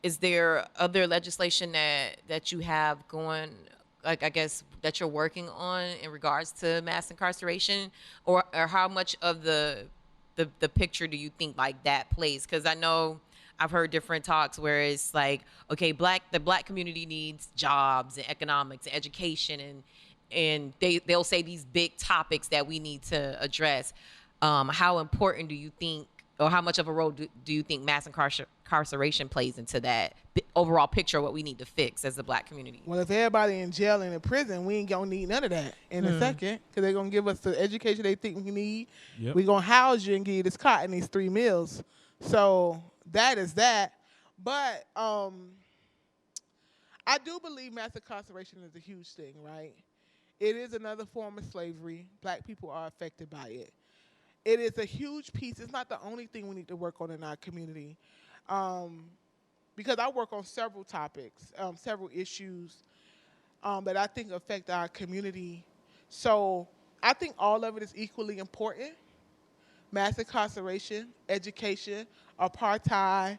Is there other legislation that you have going like I guess that you're working on in regards to mass incarceration, or how much of the picture do you think like that plays? Because I know I've heard different talks where it's like, okay, the black community needs jobs and economics and education, and they'll say these big topics that we need to address. How important do you think, or how much of a role do you think mass incarceration plays into that overall picture of what we need to fix as a black community? Well, if everybody in jail and in prison, we ain't gonna need none of that in a second, because they're gonna give us the education they think we need. Yep. We're gonna house you and give you this cot and these 3 meals. So that is that. But I do believe mass incarceration is a huge thing, right? It is another form of slavery. Black people are affected by it. It is a huge piece. It's not the only thing we need to work on in our community. Because I work on several topics, several issues that I think affect our community. So I think all of it is equally important. Mass incarceration, education, apartheid,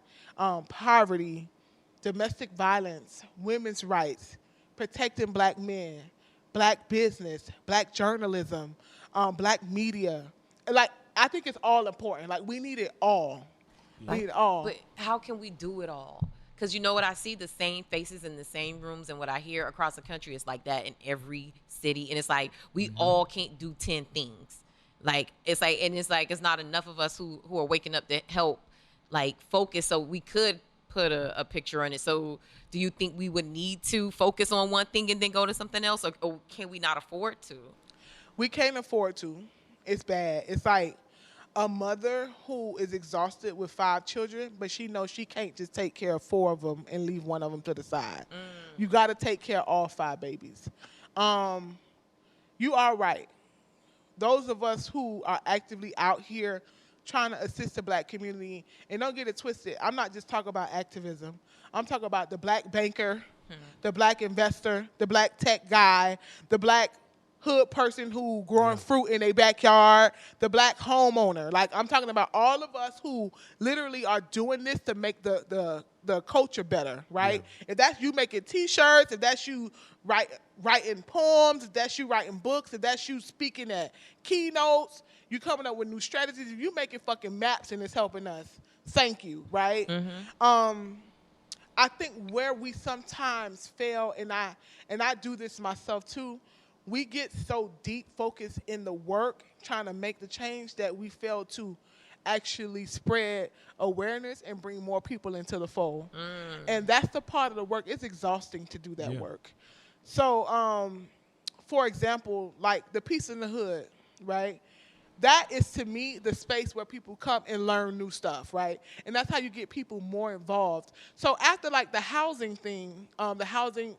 poverty, domestic violence, women's rights, protecting black men, black business, black journalism, black media. Like, I think it's all important. Like, we need it all. We need it all. But how can we do it all? Because you know what, I see the same faces in the same rooms, and what I hear across the country is like that in every city. And it's like, we all can't do 10 things. Like, it's like, and it's like, it's not enough of us who are waking up to help, like, focus. So we could put a picture on it. So do you think we would need to focus on one thing and then go to something else? Or can we not afford to? We can't afford to. It's bad. It's like a mother who is exhausted with 5 children, but she knows she can't just take care of 4 of them and leave 1 of them to the side. You got to take care of all 5 babies. You are right. Those of us who are actively out here trying to assist the black community, and don't get it twisted, I'm not just talking about activism. I'm talking about the black banker, the black investor, the black tech guy, the black hood person who growing fruit in their backyard, the black homeowner. Like, I'm talking about all of us who literally are doing this to make the culture better, right? Yeah. If that's you making T-shirts, if that's you writing poems, if that's you writing books, if that's you speaking at keynotes, you coming up with new strategies, if you making fucking maps and it's helping us, thank you, right? I think where we sometimes fail, and I do this myself too, we get so deep focused in the work trying to make the change that we fail to actually spread awareness and bring more people into the fold. And that's the part of the work. It's exhausting to do that work. So, for example, like the Peace in the Hood, right? That is, to me, the space where people come and learn new stuff, right? And that's how you get people more involved. So after, like, the housing thing, the housing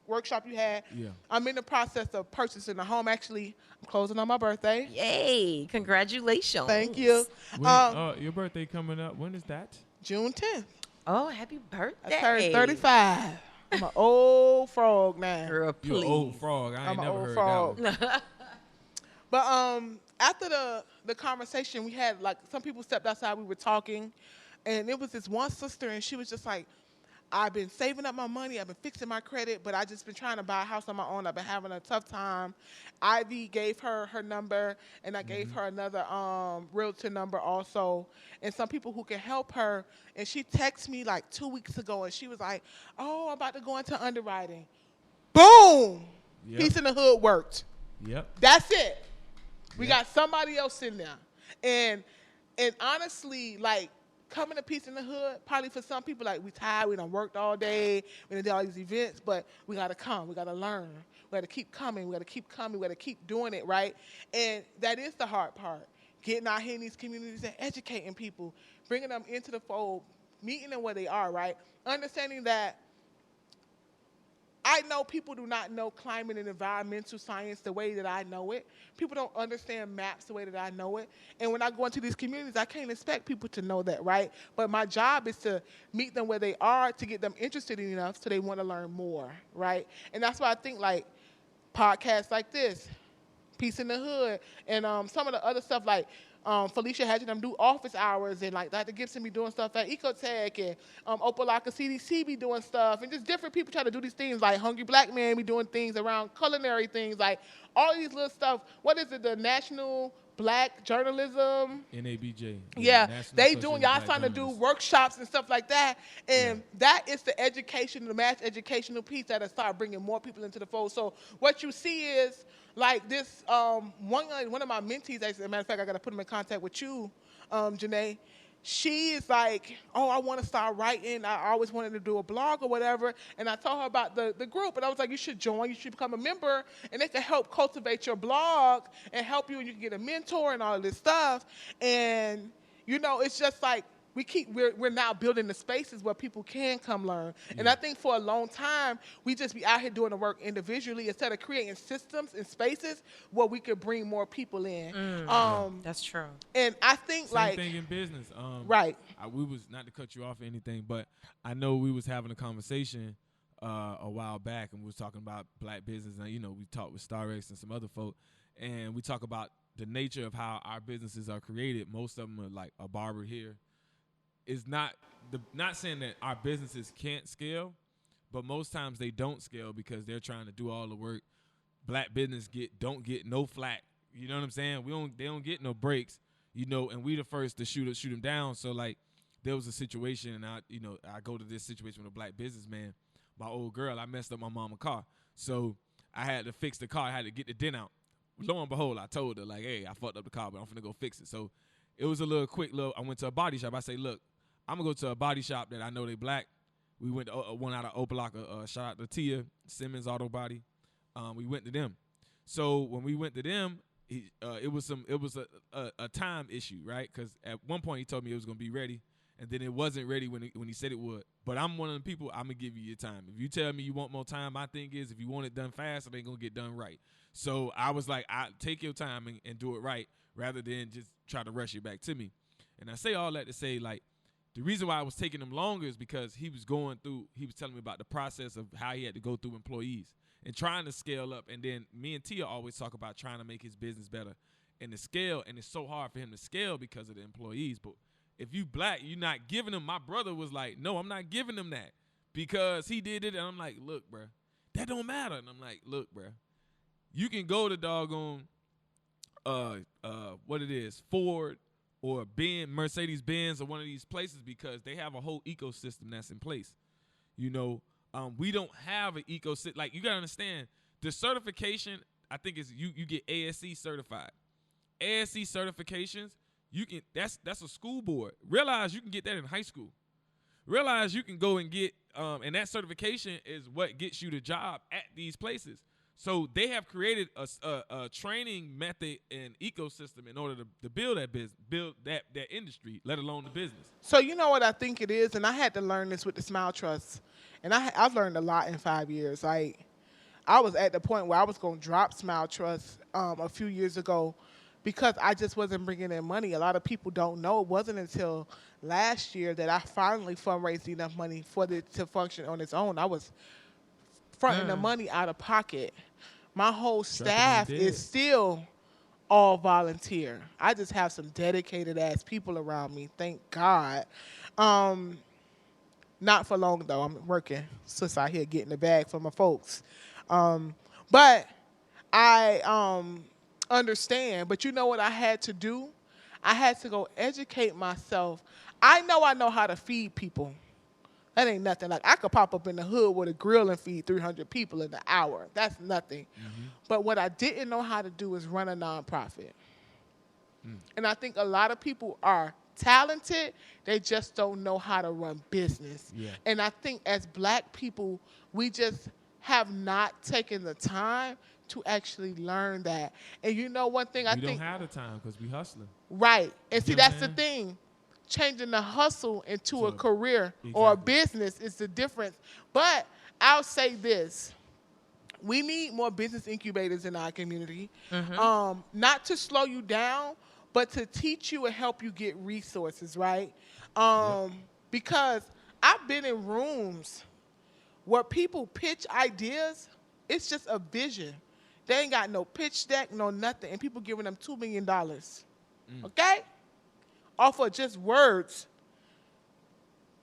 workshop you had, I'm in the process of purchasing a home. Actually, I'm closing on my birthday. Yay, congratulations. Thank you. Your birthday coming up, when is that? June 10th. Oh, happy birthday. I turned 35. I'm an old frog now. Girl, please. You're an old frog. I ain't never heard frog. that one. But after the conversation we had, like, some people stepped outside, we were talking, and it was this one sister, and she was just like, I've been saving up my money, I've been fixing my credit, but I just been trying to buy a house on my own. I've been having a tough time. Ivy gave her number, and I gave her another realtor number also, and some people who can help her. And she texted me like 2 weeks ago, and she was like, oh, I'm about to go into underwriting. Boom! Yep. Peace in the Hood worked. Yep. That's it. We got somebody else in there. And honestly, like, coming to Peace in the Hood, probably for some people, like, we tired, we done worked all day, we done did all these events, but we got to come, we got to learn, we got to keep coming, we got to keep coming, we got to keep doing it, right? And that is the hard part, getting out here in these communities and educating people, bringing them into the fold, meeting them where they are, right? Understanding that I know people do not know climate and environmental science the way that I know it. People don't understand maps the way that I know it. And when I go into these communities, I can't expect people to know that, right? But my job is to meet them where they are, to get them interested enough so they want to learn more, right? And that's why I think, like, podcasts like this, Peace in the Hood, and some of the other stuff like Felicia had them do office hours, and like Dr. Gibson be doing stuff at Ecotech, and Opalaka CDC be doing stuff, and just different people try to do these things. Like Hungry Black Man be doing things around culinary things, like all these little stuff. What is it? The National Black Journalism. NABJ. Yeah, National they Association doing of y'all Black trying to do Journalists. workshops and stuff like that, and that is the education, the mass educational piece that'll start bringing more people into the fold. So what you see is like this. One of my mentees, as a matter of fact, I got to put him in contact with you, Janéy. She is like, oh, I want to start writing. I always wanted to do a blog or whatever. And I told her about the group. And I was like, you should join. You should become a member. And they can help cultivate your blog and help you. And you can get a mentor and all of this stuff. And, you know, it's just like we're now building the spaces where people can come learn. And I think for a long time, we just be out here doing the work individually instead of creating systems and spaces where we could bring more people in. That's true. And I think Same thing in business. Right. We was, not to cut you off or anything, but I know we was having a conversation a while back, and we was talking about black business, and we talked with StarX and some other folk, and we talk about the nature of how our businesses are created. Most of them are like a barber here. It's not saying that our businesses can't scale, but most times they don't scale because they're trying to do all the work. Black business don't get no flack. You know what I'm saying? They don't get no breaks. And we the first to shoot them down. So like there was a situation, and I go to this situation with a black businessman. My old girl, I messed up my mama's car, so I had to fix the car. I had to get the dent out. Lo and behold, I told her like, hey, I fucked up the car, but I'm finna go fix it. So it was a quick. I went to a body shop. I say, look, I'm going to go to a body shop that I know they black. We went to one out of Opalaka. Shout out to Tia, Simmons Auto Body. We went to them. So when we went to them, it was a time issue, right? Because at one point he told me it was going to be ready, and then it wasn't ready when he said it would. But I'm one of the people, I'm going to give you your time. If you tell me you want more time, my thing is if you want it done fast, it ain't going to get done right. So I was like, take your time and do it right rather than just try to rush it back to me. And I say all that to say, like, the reason why I was taking him longer is because he was telling me about the process of how he had to go through employees and trying to scale up. And then me and Tia always talk about trying to make his business better. And the scale, and it's so hard for him to scale because of the employees. But if you black, you're not giving him. My brother was like, no, I'm not giving him that because he did it. And I'm like, look, bro, that don't matter. And I'm like, look, bro, you can go to doggone, what it is, Ford, or Mercedes-Benz or one of these places because they have a whole ecosystem that's in place. We don't have an ecosystem. Like, you got to understand, the certification, I think is you get ASC certified. ASC certifications, that's a school board. Realize you can get that in high school. Realize you can go and get, and that certification is what gets you the job at these places. So they have created a training method and ecosystem in order to build that business, build that industry, let alone the business. So you know what I think it is, and I had to learn this with the Smile Trust, and I've learned a lot in 5 years. Like, I was at the point where I was going to drop Smile Trust a few years ago because I just wasn't bringing in money. A lot of people don't know it wasn't until last year that I finally fundraised enough money for it to function on its own. I was fronting the money out of pocket. My whole staff is still all volunteer. I just have some dedicated ass people around me, thank God. Not for long though. I'm working. Sis out here getting the bag for my folks. But I understand. But you know what I had to do? I had to go educate myself. I know how to feed people. That ain't nothing. Like, I could pop up in the hood with a grill and feed 300 people in an hour. That's nothing. Mm-hmm. But what I didn't know how to do is run a nonprofit. And I think a lot of people are talented. They just don't know how to run business. Yeah. And I think as black people, we just have not taken the time to actually learn that. And you know one thing I think... We don't have the time because we hustling. Right. And see, that's the thing. Changing the hustle into a career or a business is the difference. But I'll say this. We need more business incubators in our community. Mm-hmm. Not to slow you down, but to teach you and help you get resources, right? Because I've been in rooms where people pitch ideas. It's just a vision. They ain't got no pitch deck, no nothing, and people giving them $2 million. Okay? Off of just words.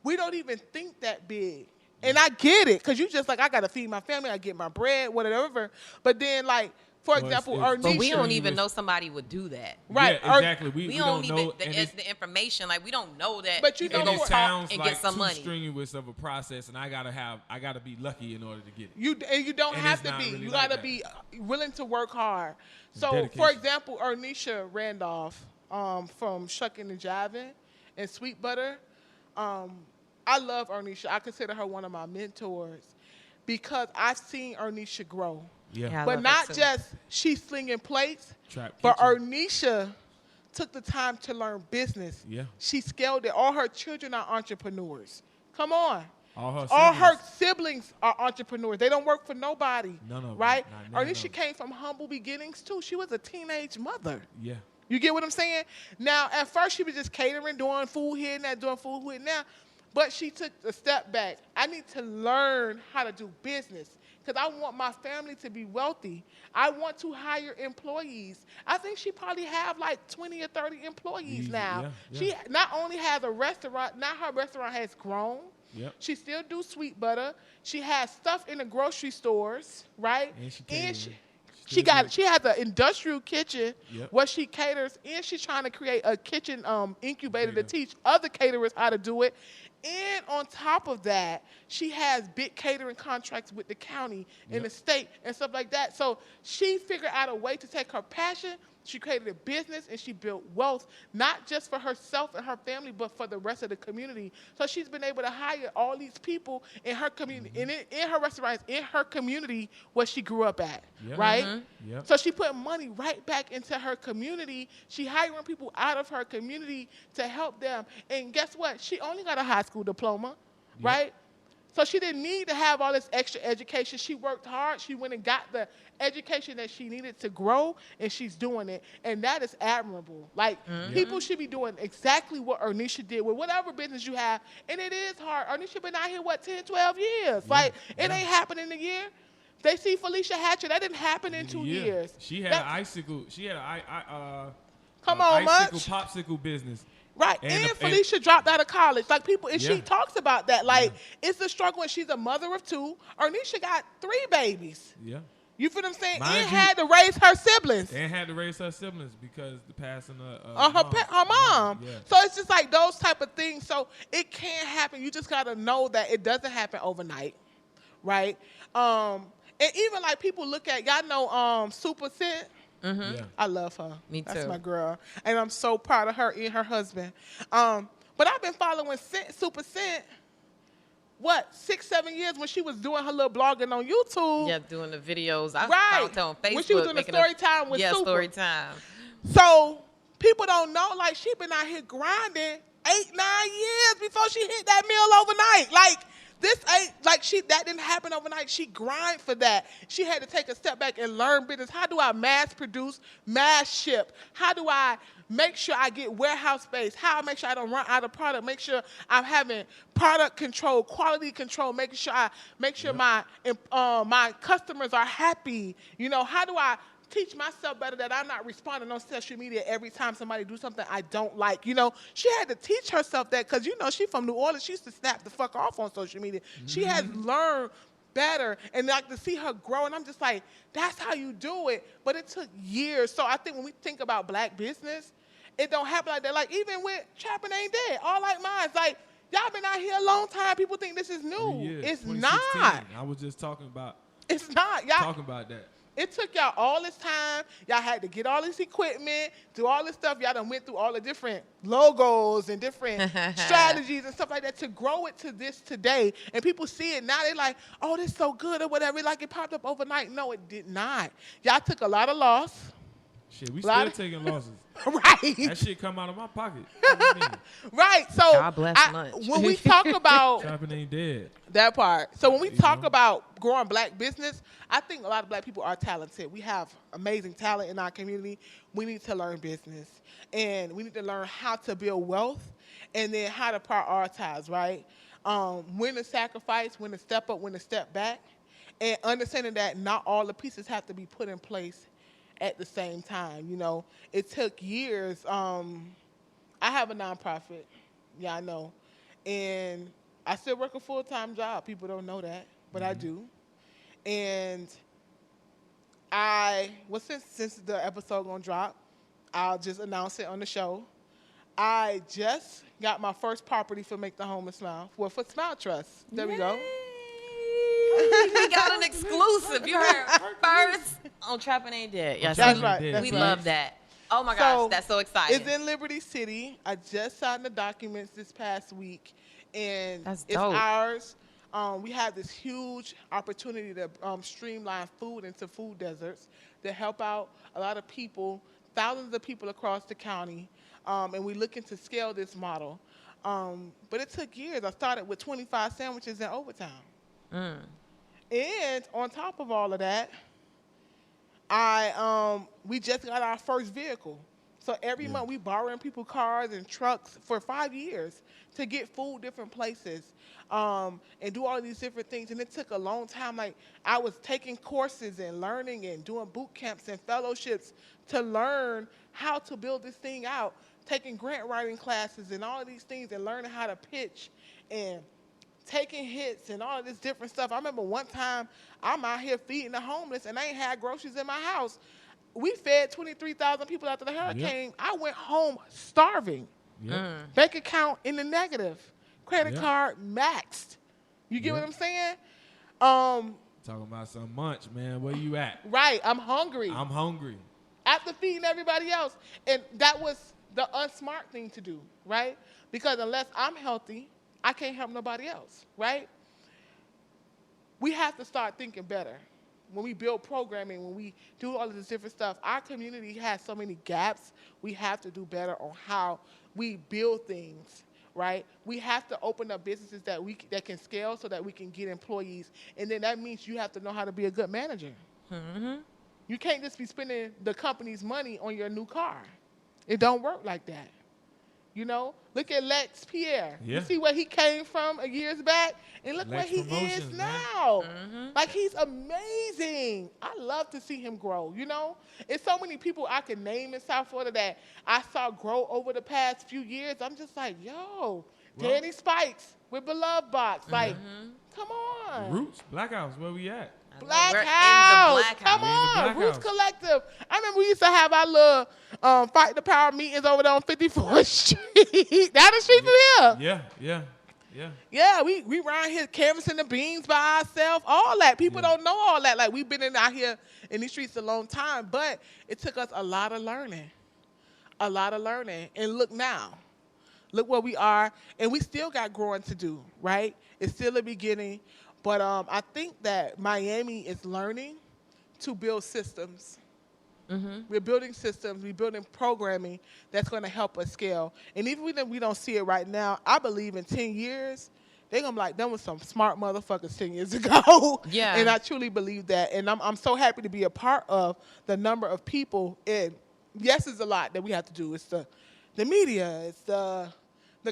We don't even think that big. And I get it, because you just like, I got to feed my family, I get my bread, whatever. But then, like, for example, Ernisha. But we don't even know somebody would do that. Right. Yeah, exactly. We don't don't even, know. the information, like, we don't know that. But you can know go what? It talk sounds and like get some too money. strenuous of a process, and I gotta be lucky in order to get it. You don't And have it's to not be. really You like got to that. be willing to work hard. So, Dedication. for example, Ernisha Randolph from Shuckin' and Jivin' and Sweet Butter. I love Ernisha. I consider her one of my mentors because I've seen Ernisha grow. Yeah, I But love not her too. just she's slinging plates, Trap but kitchen. Ernisha took the time to learn business. Yeah. She scaled it. All her children are entrepreneurs. Come on. All Her siblings are entrepreneurs. They don't work for nobody. None of them. Right? Not none of Ernisha them. came from humble beginnings too. She was a teenage mother. Yeah. You get what I'm saying? Now, at first, she was just catering, doing food here and there, doing food here and there. But she took a step back. I need to learn how to do business because I want my family to be wealthy. I want to hire employees. I think she probably have like 20 or 30 employees Easy, now. yeah. She not only has a restaurant, now her restaurant has grown. Yep. She still do Sweet Butter. She has stuff in the grocery stores, right? And she catering. She has an industrial kitchen Yep. where she caters, and she's trying to create a kitchen incubator to Incubator. teach other caterers how to do it. And on top of that, she has big catering contracts with the county and the state and stuff like that. So she figured out a way to take her passion. She created a business and she built wealth, not just for herself and her family, but for the rest of the community. So she's been able to hire all these people in her community, in her restaurants, in her community where she grew up at, Yep. right? Yep. So she put money right back into her community. She hiring people out of her community to help them. And guess what? She only got a high school diploma, right? So she didn't need to have all this extra education. She worked hard. She went and got the education that she needed to grow, and she's doing it. And that is admirable. Like, people should be doing exactly what Ernisha did with whatever business you have. And it is hard. Ernisha been out here, 10, 12 years? Like, it ain't happening in a year. They see Felicia Hatcher. That didn't happen in 2 years. She had an icicle. She had a Come on, icicle Munch. popsicle business. Right, and Felicia dropped out of college. Like people, and she Yeah. talks about that. Like it's a struggle, and she's a mother of two. Ernisha got 3 babies. Yeah. You feel what I'm saying? Mind And you- had to raise her siblings. And had to raise her siblings because the passing of Her mom. Yeah. So it's just like those type of things. So it can't happen. You just gotta know that it doesn't happen overnight, right? And even like people look at y'all know Super Scent. Yeah. I love her. Me That's too. my girl. And I'm so proud of her and her husband. But I've been following Super Scent, 6-7 years when she was doing her little blogging on YouTube. Yeah, doing the videos. I Right. found her on Facebook. When she was doing the making story time with Yeah, Super. story time. So people don't know, like, she been out here grinding 8-9 years before she hit that mill overnight. Like, this ain't, like, that didn't happen overnight. She grind for that. She had to take a step back and learn business. How do I mass produce, mass ship? How do I make sure I get warehouse space? How I make sure I don't run out of product? Make sure I'm having product control, quality control, making sure my customers are happy. You know, how do I teach myself better that I'm not responding on social media every time somebody do something I don't like? You know, she had to teach herself that because, you know, she from New Orleans. She used to snap the fuck off on social media. She has learned better, and like to see her grow, and I'm just like, that's how you do it. But it took years. So I think when we think about black business, it don't happen like that. Like even with Trappin Ain't Dead, All Like Mine's, like, y'all been out here a long time. People think this is new. 3 years, It's 2016. not. I was just talking about It's not. Y'all. that. It took y'all all this time. Y'all had to get all this equipment, do all this stuff. Y'all done went through all the different logos and different strategies and stuff like that to grow it to this today. And people see it now. They're like, oh, this is so good or whatever. Like it popped up overnight. No, it did not. Y'all took a lot of loss. Shit, we Lot still of- taking losses. Right. That shit come out of my pocket. What do you mean? Right. So God bless Munch. when we talk about Trappin' Ain't Dead. that part. So when we talk know? about growing black business, I think a lot of black people are talented. We have amazing talent in our community. We need to learn business. And we need to learn how to build wealth and then how to prioritize, right? When to sacrifice, when to step up, when to step back. and understanding that not all the pieces have to be put in place at the same time. You know, it took years. I have a nonprofit. Yeah, I know. And I still work a full-time job. People don't know that, but I do. And since the episode gonna drop, I'll just announce it on the show. I just got my first property for Make the Home Smile. Well, for Smile Trust. There we go. We got an exclusive. You heard first on Trappin Ain't Dead. Yes, That's right. we love that. Oh my gosh, that's so exciting. It's in Liberty City. I just signed the documents this past week, and That's it's dope. ours. We have this huge opportunity to streamline food into food deserts to help out a lot of people, thousands of people across the county, and we're looking to scale this model. But it took years. I started with 25 sandwiches in Overtown. And on top of all of that, we just got our first vehicle. So every month we borrowing people cars and trucks for 5 years to get food different places, and do all these different things. And it took a long time. Like, I was taking courses and learning and doing boot camps and fellowships to learn how to build this thing out, taking grant writing classes and all of these things and learning how to pitch and taking hits and all of this different stuff. I remember one time I'm out here feeding the homeless and I ain't had groceries in my house. We fed 23,000 people after the hurricane. I went home starving. Bank account in the negative. Credit card maxed. You get what I'm saying? Talking about some Munch, man. Where you at? Right. I'm hungry. I'm hungry. After feeding everybody else. And that was the unsmart thing to do, right? Because unless I'm healthy, I can't help nobody else, right? We have to start thinking better. When we build programming, when we do all of this different stuff, our community has so many gaps. We have to do better on how we build things, right? We have to open up businesses that can scale so that we can get employees. And then that means you have to know how to be a good manager. You can't just be spending the company's money on your new car. It don't work like that. You know, look at Lex Pierre. You see where he came from a years back, and look where he is now. Like, he's amazing. I love to see him grow. You know, it's so many people I can name in South Florida that I saw grow over the past few years. I'm just like, yo, Danny Spikes with Beloved Box. Like, come on. Roots, Black House, where we at? Black We're House. in the Black Come House. on, Roots Collective. I remember we used to have our little Fight the Power meetings over there on 54th Street. Down the street from here. Yeah, we around here canvassing the beans by ourselves, all that. People don't know all that. Like, we've been out here in these streets a long time, but it took us a lot of learning. And look now. Look where we are, and we still got growing to do, right? It's still the beginning. But I think that Miami is learning to build systems. We're building systems. We're building programming that's going to help us scale. And even if we don't see it right now, I believe in 10 years, they're going to be like, them was some smart motherfuckers 10 years ago. Yeah. And I truly believe that. And I'm so happy to be a part of the number of people. And yes, it's a lot that we have to do. It's the media. It's the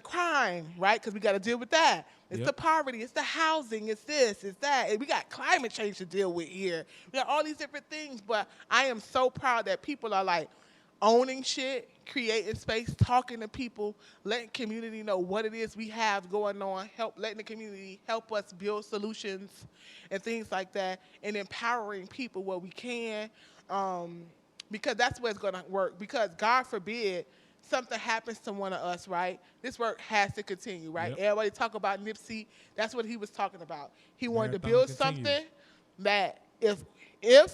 crime, right? Because we got to deal with that. It's the poverty, it's the housing, it's this, it's that. And we got climate change to deal with here. We got all these different things, but I am so proud that people are like owning shit, creating space, talking to people, letting community know what it is we have going on, letting the community help us build solutions and things like that, and empowering people where we can, because that's where it's going to work. Because God forbid something happens to one of us, right? This work has to continue, right? Everybody talk about Nipsey. That's what he was talking about. He wanted to build something that if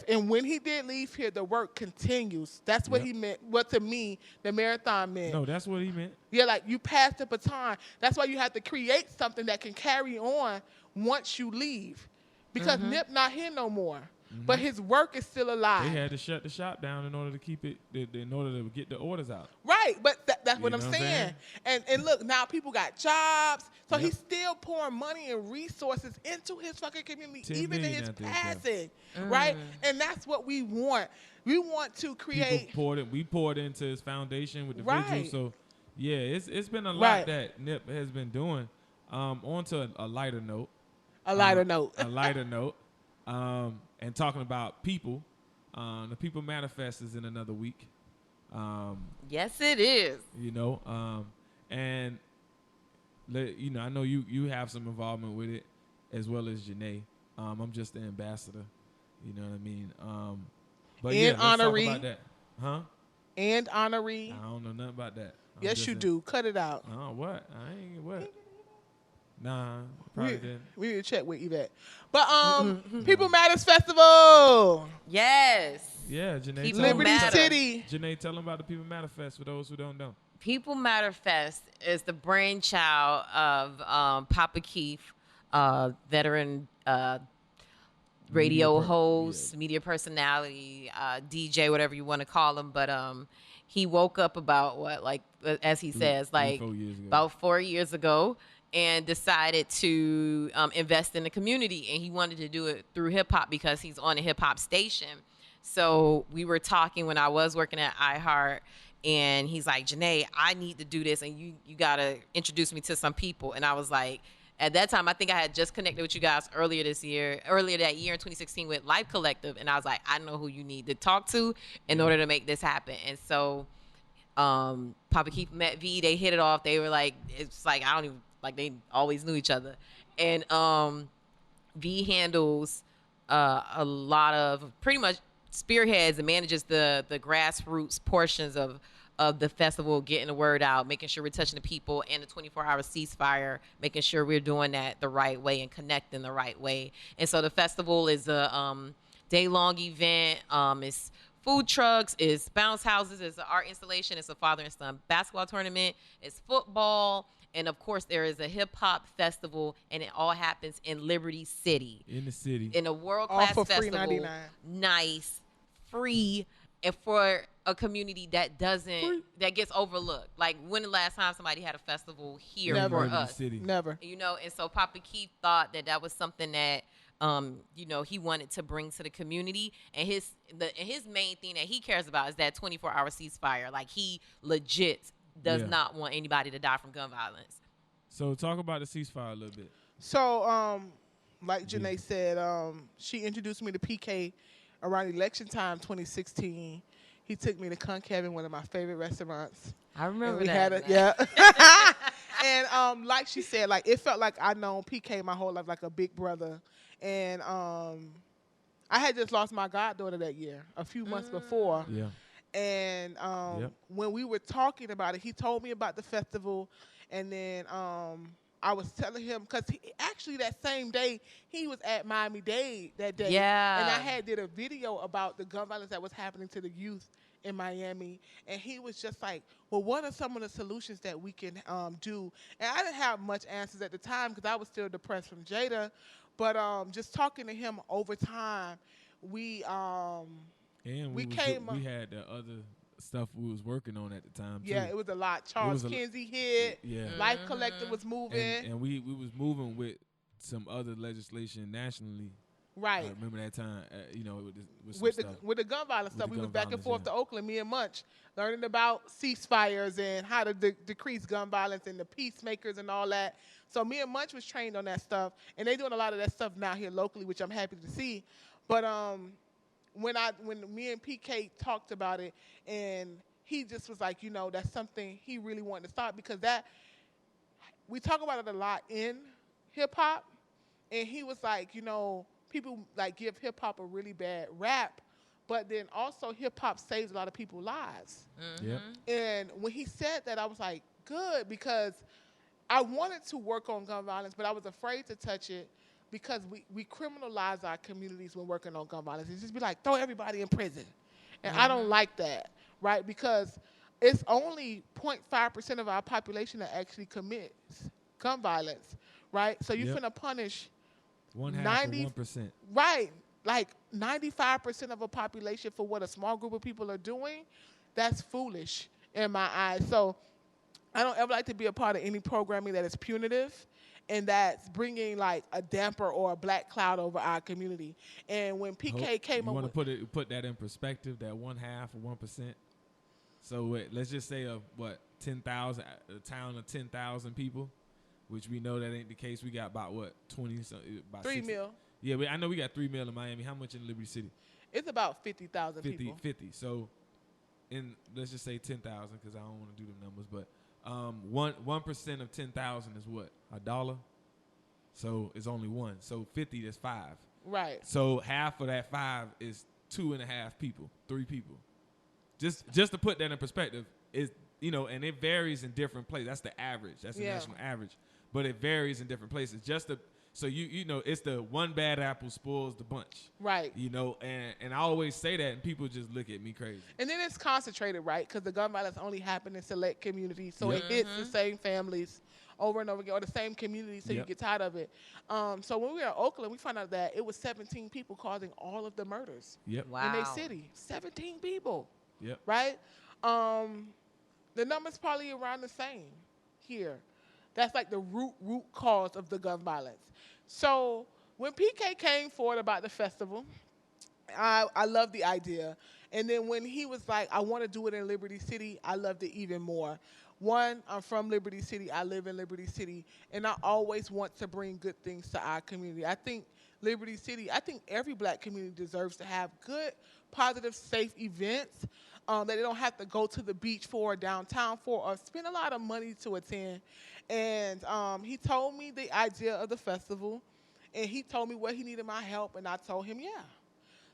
and when he did leave here, the work continues. That's what he meant. What to me, the marathon meant. No, that's what he meant. Yeah, like you pass the baton. That's why you have to create something that can carry on once you leave. Because Nip not here no more. But his work is still alive. They had to shut the shop down in order to keep it, in order to get the orders out. Right, but that's what I'm saying. And look, now people got jobs, so he's still pouring money and resources into his fucking community, even in his passing, right? And that's what we want. We want to create. We poured into his foundation with the vigil. So, yeah, it's been a lot that Nip has been doing. On to a lighter note. A lighter note. And talking about people, the People Manifest is in another week. Yes, it is. You know, and I know you have some involvement with it as well as Janéy. I'm just the ambassador. You know what I mean? But And yeah, let's honoree. talk about that. Huh? And honoree. I don't know nothing about that. Yes, you do. Cut it out. Oh, what? I ain't what? Nah, probably didn't. We need to check with Yvette. But People Matters Festival. Yes. Yeah, Janéy. People Liberty Matter. City. Janéy, tell them about the People Manifest for those who don't know. People Matter Fest is the brainchild of Papa Keith, veteran radio host, media personality, DJ, whatever you want to call him. But he woke up about as he says, like 4 years ago. about 4 years ago, and decided to invest in the community. And he wanted to do it through hip hop because he's on a hip hop station. So we were talking when I was working at iHeart, and he's like, Janéy, I need to do this, and you got to introduce me to some people. And I was like, at that time, I think I had just connected with you guys earlier that year in 2016 with Life Collective. And I was like, I know who you need to talk to in order to make this happen. And so Papa Keith met V. They hit it off. They were like, it's like, I don't even, like, they always knew each other. And V handles a lot of, pretty much spearheads and manages the grassroots portions of the festival, getting the word out, making sure we're touching the people, and the 24-hour ceasefire, making sure we're doing that the right way and connecting the right way. And so the festival is a day-long event. It's food trucks, it's bounce houses, it's an art installation, it's a father and son basketball tournament, it's football, and of course there is a hip-hop festival, and it all happens in Liberty City. In the city. In a world-class All for festival. $3.99. Nice, free, and for a community that gets overlooked. Like, when the last time somebody had a festival here Never. for us? City. Never. You know, and so Papa Keith thought that was something that he wanted to bring to the community, and his main thing that he cares about is that 24-hour ceasefire. Like, he legit does not want anybody to die from gun violence. So talk about the ceasefire a little bit. So, like Janéy said, she introduced me to PK around election time 2016. He took me to Concavin, one of my favorite restaurants. I remember we that. And like she said, like, it felt like I'd known PK my whole life, like a big brother. And I had just lost my goddaughter that year, a few months before. Yeah. And when we were talking about it, he told me about the festival. And then I was telling him, because actually that same day, he was at Miami-Dade that day. Yeah. And I did a video about the gun violence that was happening to the youth in Miami. And he was just like, well, what are some of the solutions that we can do? And I didn't have much answers at the time because I was still depressed from Jada. But just talking to him over time, we had the other stuff we was working on at the time too. Yeah, it was a lot. Charles Kinsey hit. Yeah. Life Collective was moving. And we was moving with some other legislation nationally. Right. I remember that time, with the gun violence stuff. We was back and forth to Oakland, me and Munch, learning about ceasefires and how to decrease gun violence and the peacemakers and all that. So me and Munch was trained on that stuff, and they doing a lot of that stuff now here locally, which I'm happy to see. But when me and PK talked about it, and he just was like, that's something he really wanted to start, because we talk about it a lot in hip hop, and he was like, people like give hip hop a really bad rap, but then also hip hop saves a lot of people's lives. Mm-hmm. Yep. And when he said that, I was like, good, because I wanted to work on gun violence, but I was afraid to touch it because we criminalize our communities when working on gun violence. It's just be like, throw everybody in prison. And I don't like that, right? Because it's only 0.5% of our population that actually commits gun violence, right? So you're finna punish 1/2%. Right. Like 95% of a population for what a small group of people are doing, that's foolish in my eyes. So I don't ever like to be a part of any programming that is punitive and that's bringing like a damper or a black cloud over our community. And when PK came up, you want to put that in perspective, that 1/2 or 1%. So let's just say a town of 10,000 people, which we know that ain't the case. We got about 20, about 3 60, mil. Yeah, I know we got 3 mil in Miami. How much in Liberty City? It's about 50,000 50, people. 50. So, let's just say 10,000 because I don't want to do the numbers, but 1% of 10,000 is what? $1. So it's only one. So 50 is 5. Right. So half of that 5 is 2.5 people, 3 people. Just to put that in perspective, is and it varies in different places. That's the average. That's the national average. But it varies in different places. So it's the one bad apple spoils the bunch. Right. And I always say that, and people just look at me crazy. And then it's concentrated, right? Because the gun violence only happens in select communities, so it hits the same families over and over again, or the same communities, so you get tired of it. So when we were in Oakland, we found out that it was 17 people causing all of the murders in their city. 17 people. Yep. Right? The number's probably around the same here. That's like the root cause of the gun violence. So when PK came forward about the festival, I loved the idea. And then when he was like, I want to do it in Liberty City, I loved it even more. One, I'm from Liberty City. I live in Liberty City. And I always want to bring good things to our community. I think Liberty City, I think every black community deserves to have good, positive, safe events that they don't have to go to the beach for or downtown for or spend a lot of money to attend. And he told me the idea of the festival, and he told me where he needed my help, and I told him, yeah.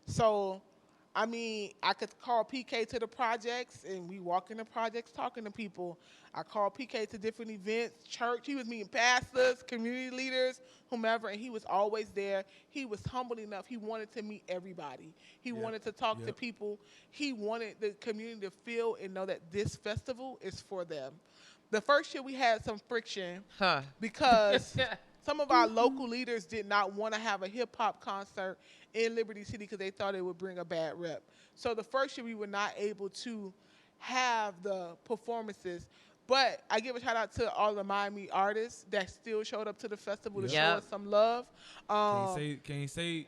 So, I mean, I could call PK to the projects, and we walk in the projects talking to people. I called PK to different events, church. He was meeting pastors, community leaders, whomever, and he was always there. He was humble enough. He wanted to meet everybody. He wanted to talk to people. He wanted the community to feel and know that this festival is for them. The first year we had some friction because some of our local leaders did not want to have a hip-hop concert in Liberty City because they thought it would bring a bad rep. So the first year we were not able to have the performances. But I give a shout out to all the Miami artists that still showed up to the festival to show us some love. Can't say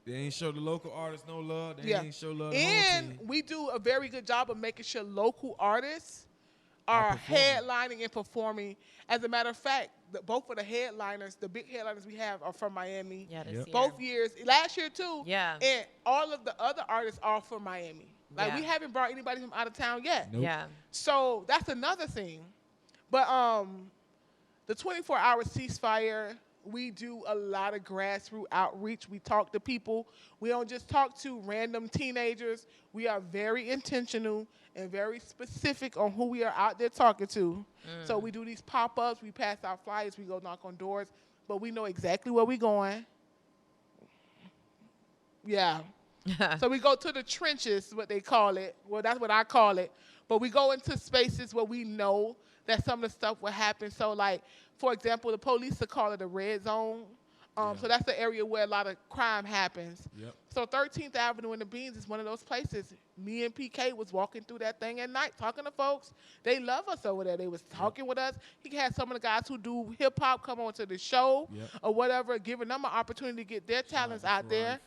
they ain't show the local artists no love. They ain't show love to the whole And team. we do a very good job of making sure local artists are headlining and performing. As a matter of fact, both of the headliners, the big headliners we have are from Miami. Yeah, this year. Both years. Last year, too. Yeah. And all of the other artists are from Miami. Like, we haven't brought anybody from out of town yet. Nope. Yeah. So that's another thing. But the 24-hour ceasefire, we do a lot of grassroots outreach. We talk to people. We don't just talk to random teenagers. We are very intentional and very specific on who we are out there talking to. So we do these pop-ups. We pass out flyers. We go knock on doors. But we know exactly where we're going. Yeah. So we go to the trenches, what they call it. Well, that's what I call it. But we go into spaces where we know that some of the stuff will happen. So, like, for example, the police will call it a red zone. So that's the area where a lot of crime happens. Yep. So 13th Avenue in the Beans is one of those places. Me and PK was walking through that thing at night talking to folks. They love us over there. They was talking with us. He had some of the guys who do hip-hop come on to the show or whatever, giving them an opportunity to get their talents out there.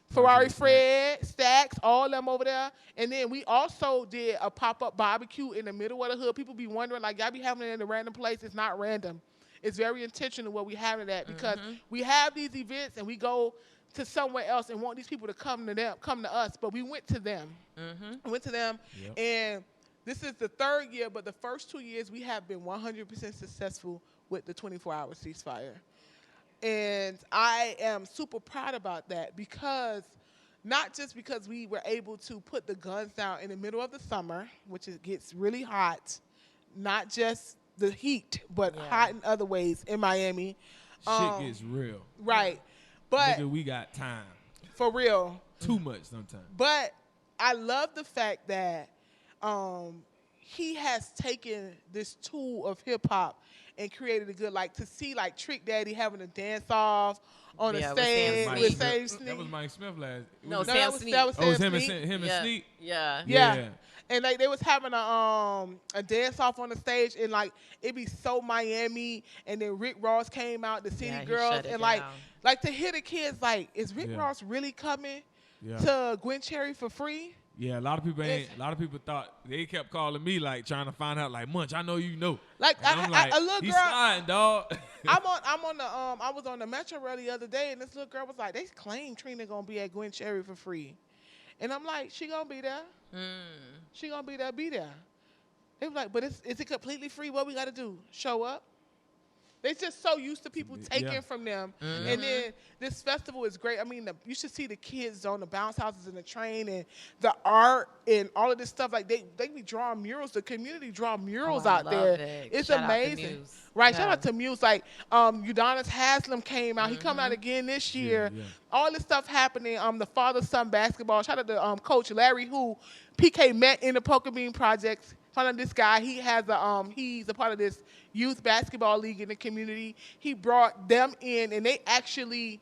Ferrari Fred, Stacks, all them over there. And then we also did a pop-up barbecue in the middle of the hood. People be wondering, like, y'all be having it in a random place. It's not random. It's very intentional where we having it at because we have these events and we go to somewhere else and want these people to come to us. But we went to them. And this is the third year, but the first 2 years we have been 100% successful with the 24-hour ceasefire. And I am super proud about that because not just because we were able to put the guns down in the middle of the summer, which it gets really hot, not just the heat, but hot in other ways in Miami. Shit gets real. Right. But nigga, we got time. For real. Too much sometimes. But I love the fact that he has taken this tool of hip-hop and created a good, like, to see, like, Trick Daddy having a dance-off on the stage with Sam Sneak. That was Mike Smith last. That was him and Sneak? Yeah. And, like, they was having a dance-off on the stage, and, like, it be so Miami, and then Rick Ross came out, the City Girls, and, like, to hear the kids, like, is Rick Ross really coming to Gwen Cherry for free? Yeah, a lot of people ain't. A lot of people thought they kept calling me like trying to find out like Munch. I know you know. Like And I'm like, a little he's girl. sliding, dog. I'm on the I was on the Metro Rail the other day, and this little girl was like, they claim Trina gonna be at Gwen Cherry for free, and I'm like, she gonna be there. She gonna be there. They was like, but is it completely free? What we gotta do? Show up? They just so used to people taking from them. And then this festival is great. I mean, you should see the kids on the bounce houses and the train and the art and all of this stuff. Like, they be drawing murals. The community draw murals out there. It's Shout amazing. Out to Muse. Right, Yeah. shout out to Muse. Like, Udonis Haslam came out. He come out again this year. All this stuff happening. The father-son basketball. Shout out to Coach Larry, who PK met in the Poker Bean Projects. Found out this guy. He has he's a part of this youth basketball league in the community. He brought them in, and they actually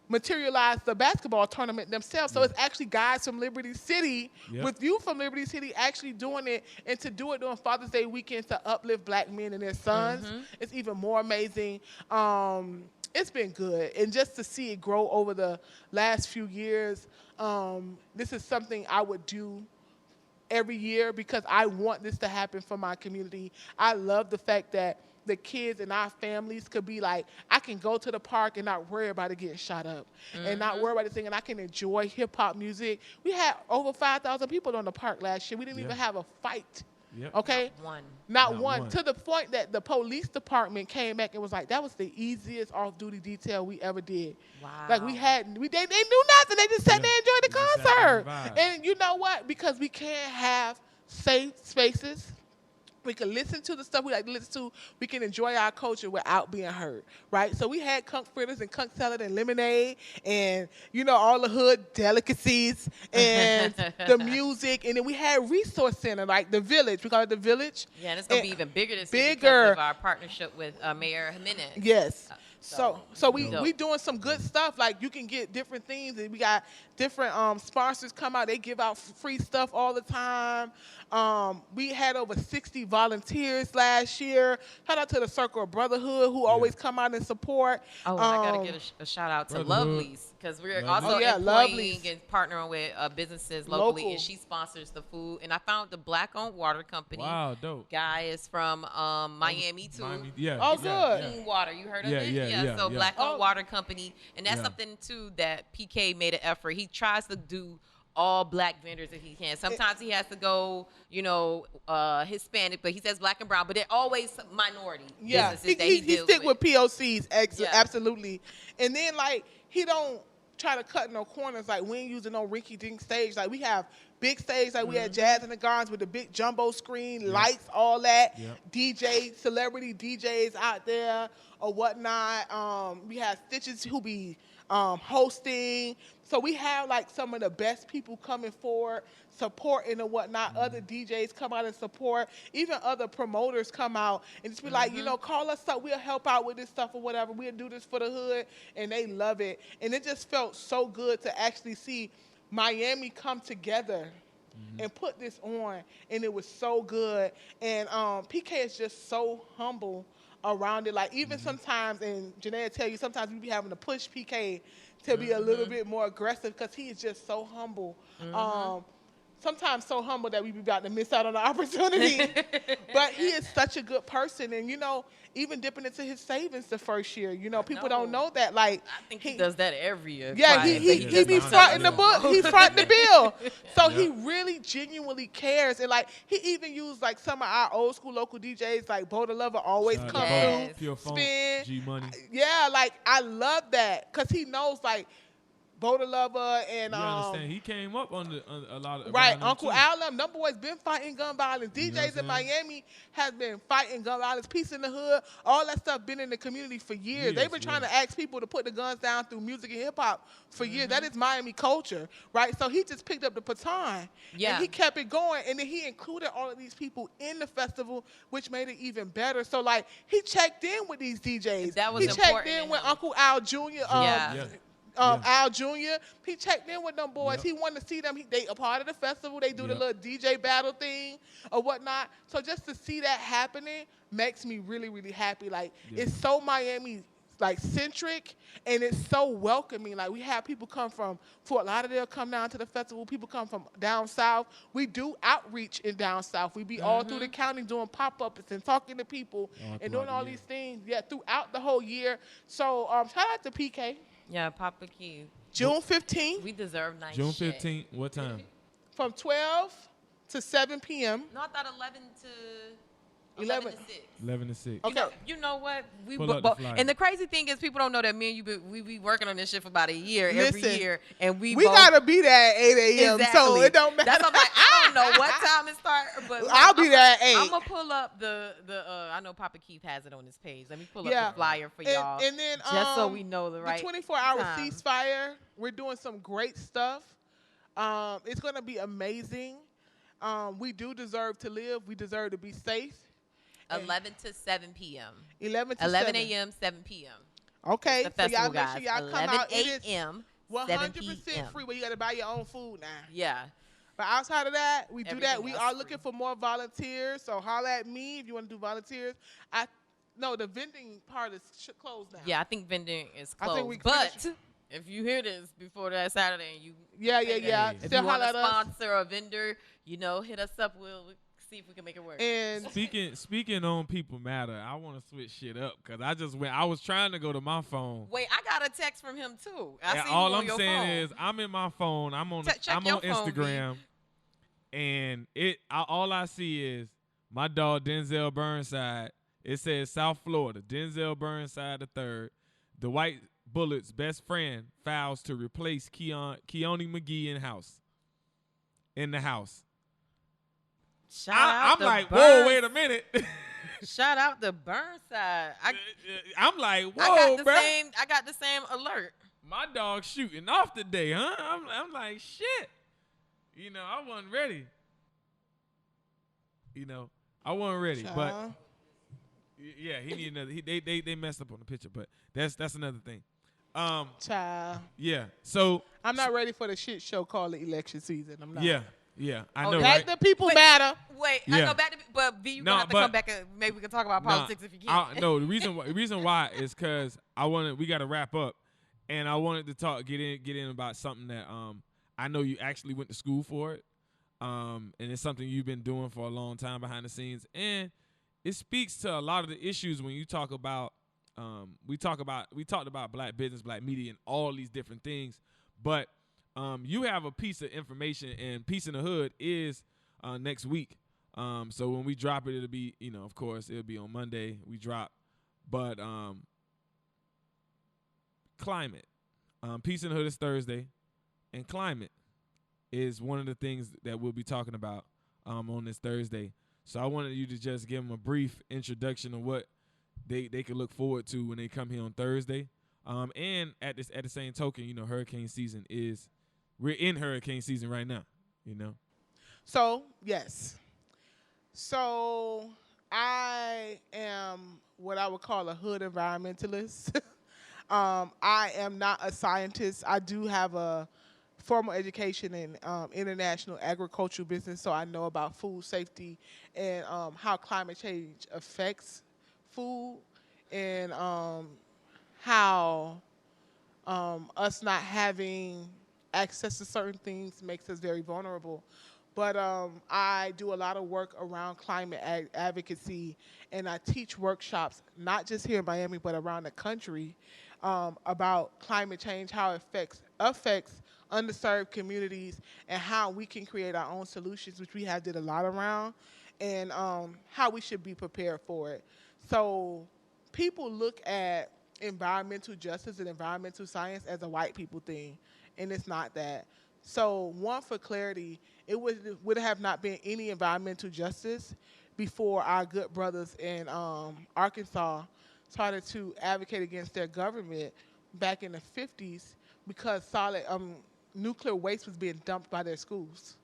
materialized the basketball tournament themselves. So it's actually guys from Liberty City with youth from Liberty City actually doing it, and to do it during Father's Day weekend to uplift black men and their sons. It's even more amazing. It's been good, and just to see it grow over the last few years, this is something I would do every year because I want this to happen for my community. I love the fact that the kids and our families could be like, I can go to the park and not worry about it getting shot up and not worry about it thing, and I can enjoy hip-hop music. We had over 5,000 people on the park last year. We didn't even have a fight. Okay? Not one. To the point that the police department came back and was like, that was the easiest off-duty detail we ever did. Wow. Like, they knew nothing. They just sat there and enjoyed the concert. And you know what? Because we can't have safe spaces. We can listen to the stuff we like to listen to. We can enjoy our culture without being hurt, right? So we had conch fritters and conch salad and lemonade and, all the hood delicacies and the music. And then we had resource center, like the Village. We call it the Village. Yeah, and it's going to be even bigger this year because of our partnership with Mayor Jimenez. Yes. So we doing some good stuff. Like, you can get different things, and we got different sponsors come out. They give out free stuff all the time. We had over 60 volunteers last year. Shout out to the Circle of Brotherhood, who always come out and support. Oh, and I gotta give a shout out to Lovely's, because we're also employing Lovely's. and partnering with businesses locally, and she sponsors the food. And I found the Black-owned water company. Wow, dope. Guy is from Miami too. Oh, good. Clean Water, you heard of Yeah, it? yeah. So Black-owned water company, and that's something too that PK made an effort. He tries to do all black vendors if he can. Sometimes he has to go, Hispanic, but he says black and brown, but they're always minority businesses that he deals stick with POCs, Yeah. absolutely. And then, like, he don't try to cut no corners. Like, we ain't using no rinky-dink stage. Like, we have big stage, like we had Jazz in the Gardens with the big jumbo screen, lights, all that. Celebrity DJs out there or whatnot. We have Stitches who be hosting. So we have, like, some of the best people coming forward, supporting and whatnot. Other DJs come out and support. Even other promoters come out and just be like, call us up. We'll help out with this stuff or whatever. We'll do this for the hood. And they love it. And it just felt so good to actually see Miami come together and put this on. And it was so good. And PK is just so humble around it. Like, even sometimes, and Janéy will tell you, sometimes we be having to push PK to be a little bit more aggressive because he is just so humble. Sometimes so humble that we be about to miss out on the opportunity. But he is such a good person. And, even dipping into his savings the first year. People don't know that. Like, I think he does that every year. Yeah, he be fronting the book. He front the bill. So he really genuinely cares. And, like, he even used, like, some of our old school local DJs, like Boda Lover always come through. Pure Funk, Spin. G-Money. Yeah, like, I love that because he knows, like, Boda Lover and you understand? He came up on a lot of Uncle Al, them boys been fighting gun violence. DJs in Miami has been fighting gun violence. Peace in the Hood, all that stuff been in the community for years. They've been trying to ask people to put the guns down through music and hip hop for years. That is Miami culture, right? So he just picked up the baton and he kept it going, and then he included all of these people in the festival, which made it even better. So, like, he checked in with these DJs. That was he checked in with Uncle Al Jr. Al Jr. He checked in with them boys. He wanted to see them. They a part of the festival. They do the little DJ battle thing or whatnot. So just to see that happening makes me really, really happy. Like, it's so Miami like centric, and it's so welcoming. Like we have people come from Fort Lauderdale come down to the festival. People come from down south. We do outreach in down south. We be all through the county doing pop-ups and talking to people and doing all these things. Yeah, throughout the whole year. So shout out to PK. Yeah, Papa Q. June 15th. We deserve nice June shit. 15th. What time? From 12 to 7 p.m. No, I thought 11 to 11 to 6. 11 to 6. Okay. You know what? We Pull up the flyer. and the crazy thing is, people don't know that me and you we be working on this shit for about a year every Listen, year, and we We both, gotta be there at 8 a.m. So Exactly. it don't matter. That's why I'm like, I don't know what time it starts, but I'll be there at 8. I'm gonna pull up the I know Papa Keith has it on his page. Let me pull up Yeah. the flyer for y'all, And then just so we know the right. The 24-hour time. ceasefire. We're doing some great stuff. It's gonna be amazing. We do deserve to live. We deserve to be safe. 11 to 7 p.m. 11 to 11 7. a.m. 7 p.m. Okay, The so y'all festival, make guys. sure y'all come 11 out. It is a.m. 7 100% p.m. free, but you gotta buy your own food now. Yeah. But outside of that, we do that. Everything We else are free. looking for more volunteers. So holla at me if you want to do volunteers. No, the vending part is closed now. Yeah, I think vending is I closed. think we but finished- if you hear this before that Saturday and you Yeah. if Still you want holla to at us. sponsor a vendor, hit us up. We'll see if we can make it work. And Speaking on People Matter, I want to switch shit up because I was trying to go to my phone. Wait, I got a text from him too. I And see all you on I'm your saying phone. is I'm in my phone. I'm on Check I'm your on phone, B. Instagram, and all I see is my dog Denzel Burnside. It says South Florida. Denzel Burnside III, the White Bullets' best friend, files to replace Keone McGee in the house. Shout out I'm to like, Burns- whoa, wait a minute. Shout out to Burnside. I'm like, I whoa, got bro. I got the same alert. My dog shooting off today, huh? I'm like, shit. I wasn't ready. I wasn't ready, but Child. yeah, he needed another. They messed up on the picture, but that's another thing. child, Yeah. So I'm not ready for the shit show called the election season. I'm not. yeah, I know, Let right? the people matter. Wait, I Yeah. know back to but V, you No, gonna have to but- come back and maybe we can talk about politics if you can. No, the reason why is because we got to wrap up, and I wanted to get in about something that I know you actually went to school for it, and it's something you've been doing for a long time behind the scenes, and it speaks to a lot of the issues when you talk about we talked about black business, black media, and all these different things, but you have a piece of information, and Peace in the Hood is next week. So when we drop it, it'll be, of course, it'll be on Monday. We drop, but climate, Peace in the Hood is Thursday, and climate is one of the things that we'll be talking about on this Thursday. So I wanted you to just give them a brief introduction of what they could look forward to when they come here on Thursday. And at the same token, hurricane season we're in hurricane season right now. So, yes. So, I am what I would call a hood environmentalist. I am not a scientist. I do have a formal education in international agricultural business, so I know about food safety and how climate change affects food and how us not having access to certain things makes us very vulnerable. But I do a lot of work around climate advocacy, and I teach workshops, not just here in Miami, but around the country, about climate change, how it affects underserved communities, and how we can create our own solutions, which we have did a lot around, and how we should be prepared for it. So people look at environmental justice and environmental science as a white people thing, and it's not that. So one, for clarity, it would have not been any environmental justice before our good brothers in Arkansas started to advocate against their government back in the 50s because solid nuclear waste was being dumped by their schools.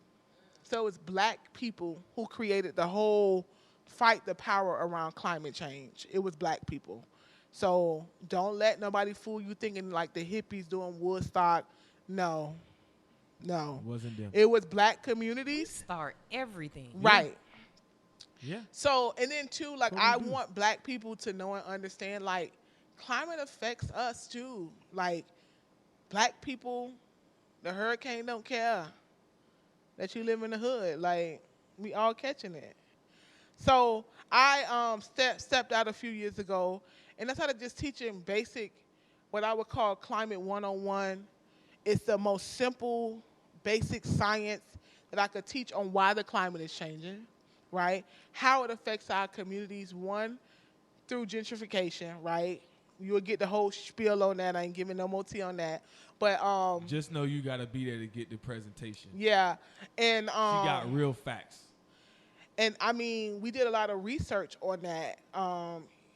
So it's black people who created the whole fight the power around climate change. It was black people. So don't let nobody fool you thinking like the hippies doing Woodstock. No. Wasn't them. It was black communities. Start everything. Right. Yeah. So, and then too, like What we I do. want black people to know and understand, like climate affects us too. Like black people, the hurricane don't care that you live in the hood. Like we all catching it. So I stepped out a few years ago, and I started just teaching basic, what I would call climate 101. It's the most simple, basic science that I could teach on why the climate is changing, right? How it affects our communities, one, through gentrification, right? You'll get the whole spiel on that. I ain't giving no more tea on that. But Just know you gotta be there to get the presentation. yeah, and She got real facts. And I mean, we did a lot of research on that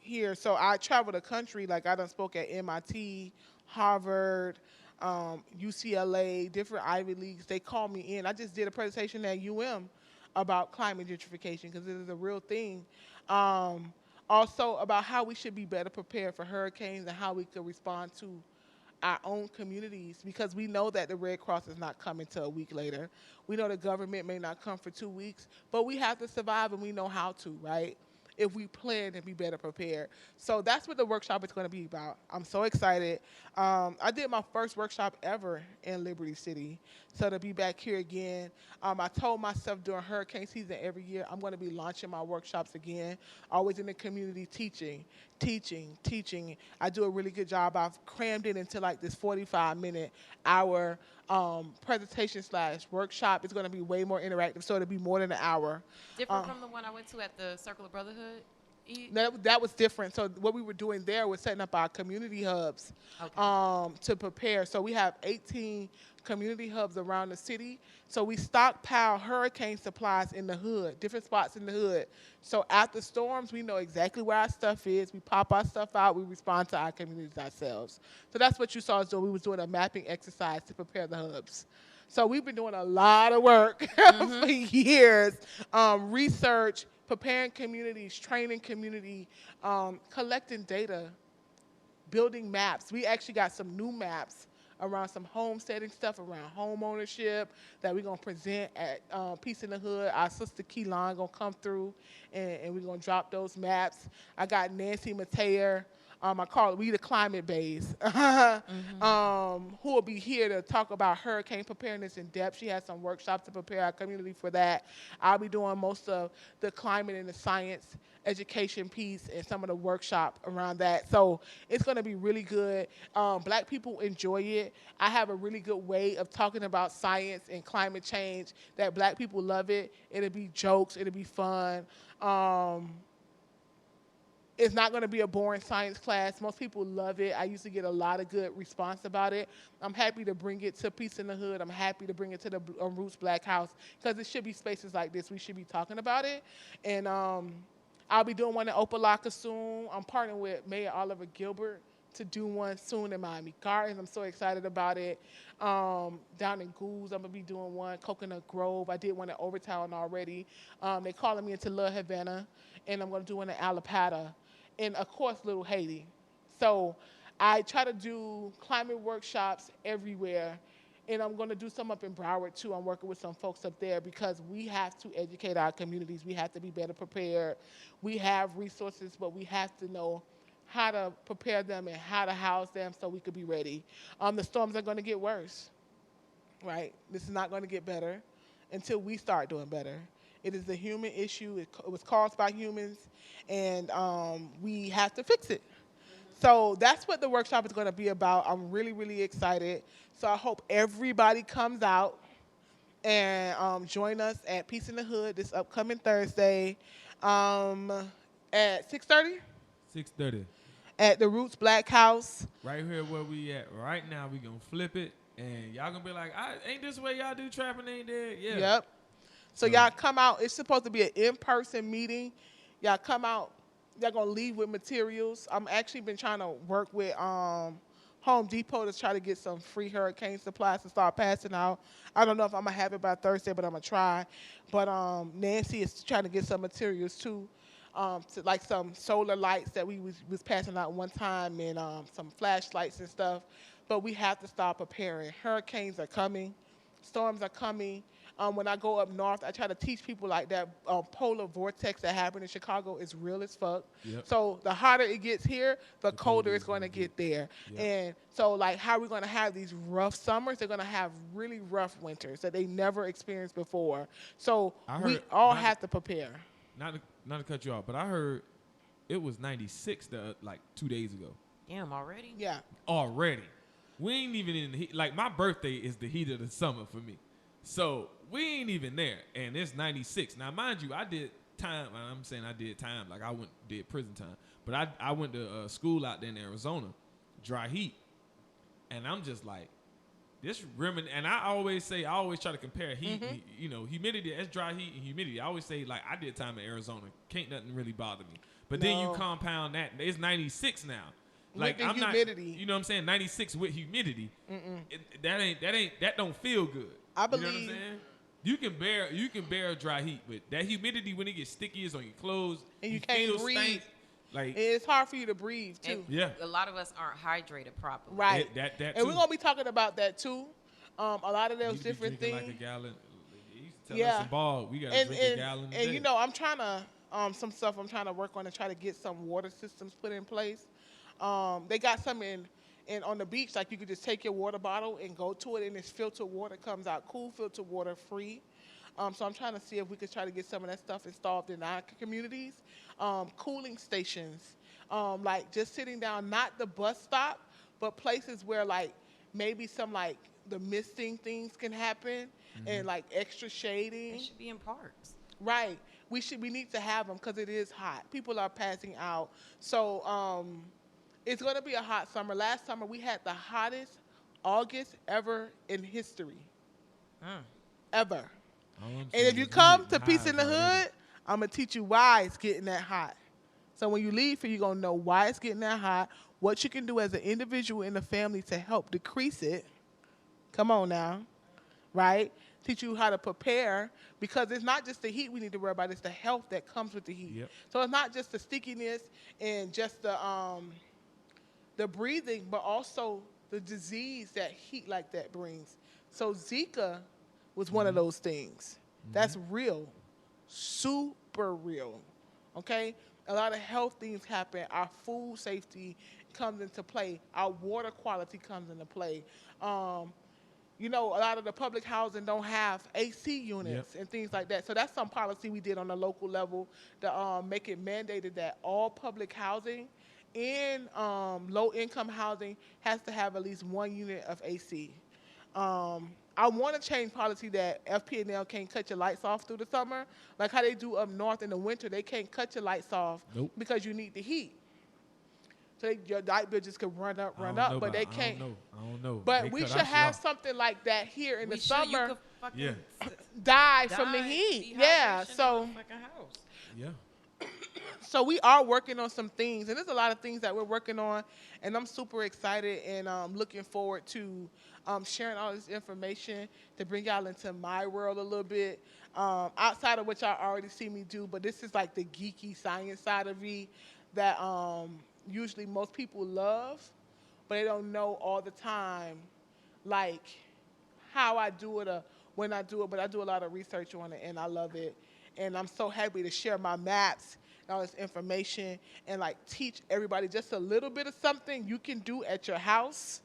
here. So I traveled the country. Like I done spoke at MIT, Harvard, UCLA, different Ivy Leagues. They called me in. I just did a presentation at about climate gentrification because it is a real thing. Also about how we should be better prepared for hurricanes and how we could respond to our own communities, because we know that the Red Cross is not coming till a week later. We know the government may not come for 2 weeks, but we have to survive and we know how to, right? If we plan and be better prepared. So that's what the workshop is going to be about. I'm so excited. I did my first workshop ever in Liberty City. So to be back here again, I told myself during hurricane season every year, I'm going to be launching my workshops again, always in the community teaching. I do a really good job. I've crammed it into like this 45-minute hour presentation / workshop. It's going to be way more interactive, so it'll be more than an hour. Different from the one I went to at the Circle of Brotherhood? That was different. So what we were doing there was setting up our community hubs to prepare. So we have 18 community hubs around the city. So we stockpile hurricane supplies in the hood, different spots in the hood. So after storms, we know exactly where our stuff is. We pop our stuff out. We respond to our communities ourselves. So that's what you saw us doing. We was doing a mapping exercise to prepare the hubs. So we've been doing a lot of work for years, research, preparing communities, training community, collecting data, building maps. We actually got some new maps around some homesteading stuff, around home ownership that we're going to present at Peace in the Hood. Our sister Keelan going to come through and we're going to drop those maps. I got Nancy Mateer. I call it We the Climate Bays, who will be here to talk about hurricane preparedness in depth. She has some workshops to prepare our community for that. I'll be doing most of the climate and the science education piece and some of the workshop around that. So it's going to be really good. Black people enjoy it. I have a really good way of talking about science and climate change that black people love it. It'll be jokes. It'll be fun. It's not going to be a boring science class. Most people love it. I used to get a lot of good response about it. I'm happy to bring it to Peace in the Hood. I'm happy to bring it to the Roots Black House because it should be spaces like this. We should be talking about it. And I'll be doing one in Opelika soon. I'm partnering with Mayor Oliver Gilbert to do one soon in Miami Gardens. I'm so excited about it. Down in Goose, I'm going to be doing one. Coconut Grove, I did one in Overtown already. They're calling me into La Havana, and I'm going to do one in Alapata. And, of course, Little Haiti. So I try to do climate workshops everywhere, and I'm going to do some up in Broward, too. I'm working with some folks up there because we have to educate our communities. We have to be better prepared. We have resources, but we have to know how to prepare them and how to house them so we could be ready. The storms are going to get worse, right? This is not going to get better until we start doing better. It is a human issue. It was caused by humans, and we have to fix it. So that's what the workshop is going to be about. I'm really, really excited. So I hope everybody comes out and join us at Peace in the Hood this upcoming Thursday at 6:30? 6:30. At the Roots Black House. Right here where we at right now. We going to flip it, and y'all going to be like, ain't this way y'all do Trappin Ain't Dead? Yeah. Yep. So y'all come out. It's supposed to be an in-person meeting. Y'all come out. Y'all going to leave with materials. I'm actually been trying to work with Home Depot to try to get some free hurricane supplies to start passing out. I don't know if I'm going to have it by Thursday, but I'm going to try. But Nancy is trying to get some materials, too, like some solar lights that we was passing out one time and some flashlights and stuff. But we have to start preparing. Hurricanes are coming. Storms are coming. When I go up north, I try to teach people like that polar vortex that happened in Chicago is real as fuck. Yep. So the hotter it gets here, the colder colder it's going to get there. Yep. And so like how we're going to have these rough summers, they're going to have really rough winters that they never experienced before. So we heard- all not- have to prepare. Not to cut you off, but I heard it was 96 like 2 days ago. Damn, already? Yeah. Already. We ain't even in the heat. Like, my birthday is the heat of the summer for me. So, we ain't even there. And it's 96. Now, mind you, I did time. I'm saying I did time. Like, did prison time. But I went to school out there in Arizona, dry heat. And I'm just like, and I always try to compare heat, humidity, that's dry heat and humidity. I always say, like, I did time in Arizona. Can't nothing really bother me. But then you compound that. It's 96 now. Like, With the I'm humidity. not, you know what I'm saying? 96 with humidity. That don't feel good. I You know what I'm believe- saying? You can bear dry heat, but that humidity when it gets sticky is on your clothes. And you can't feel breathe. stank. Like, It's hard for you to breathe too. And Yeah. a lot of us aren't hydrated properly. Right. that And too. we're going to be talking about that too. A lot of You those be different drinking things. Like a gallon. He used to tell Yeah. us some ball. We got to and drink a gallon a and day. you know, I'm trying to some stuff I'm trying to work on to try to get some water systems put in place. They got some in on the beach, like you could just take your water bottle and go to it, and it's filtered water, comes out cool, filtered water free. So I'm trying to see if we could try to get some of that stuff installed in our communities. Cooling stations, like just sitting down, not the bus stop, but places where like maybe some like the misting things can happen and like extra shading. They should be in parks. Right. We need to have them because it is hot. People are passing out. So it's going to be a hot summer. Last summer we had the hottest August ever in history. Ever. All I'm And saying if you is we come getting to Peace in the highs already. Hood, I'm going to teach you why it's getting that hot. So when you leave here, you're going to know why it's getting that hot, what you can do as an individual in the family to help decrease it. Come on now. Right? Teach you how to prepare, because it's not just the heat we need to worry about, it's the health that comes with the heat. Yep. So it's not just the stickiness and just the breathing, but also the disease that heat like that brings. So Zika was one of those things. That's real, super real, okay? A lot of health things happen. Our food safety comes into play. Our water quality comes into play. You know, a lot of the public housing don't have AC units and things like that. So that's some policy we did on the local level to make it mandated that all public housing and low-income housing has to have at least one unit of AC. I want to change policy that FP&L can't cut your lights off through the summer. Like how they do up north in the winter, they can't cut your lights off because you need the heat. So your light bill just could run up, but they can't. I don't know. But They we cut should our shit have off. something like that here in the You summer. could fucking Yeah. Die from the heat. Yeah. dehydration in So the fucking house. Yeah. So we are working on some things, and there's a lot of things that we're working on, and I'm super excited and looking forward to sharing all this information to bring y'all into my world a little bit, outside of what y'all already see me do, but this is like the geeky science side of me that usually most people love, but they don't know all the time, like how I do it or when I do it, but I do a lot of research on it, and I love it. And I'm so happy to share my maps and all this information and like teach everybody just a little bit of something you can do at your house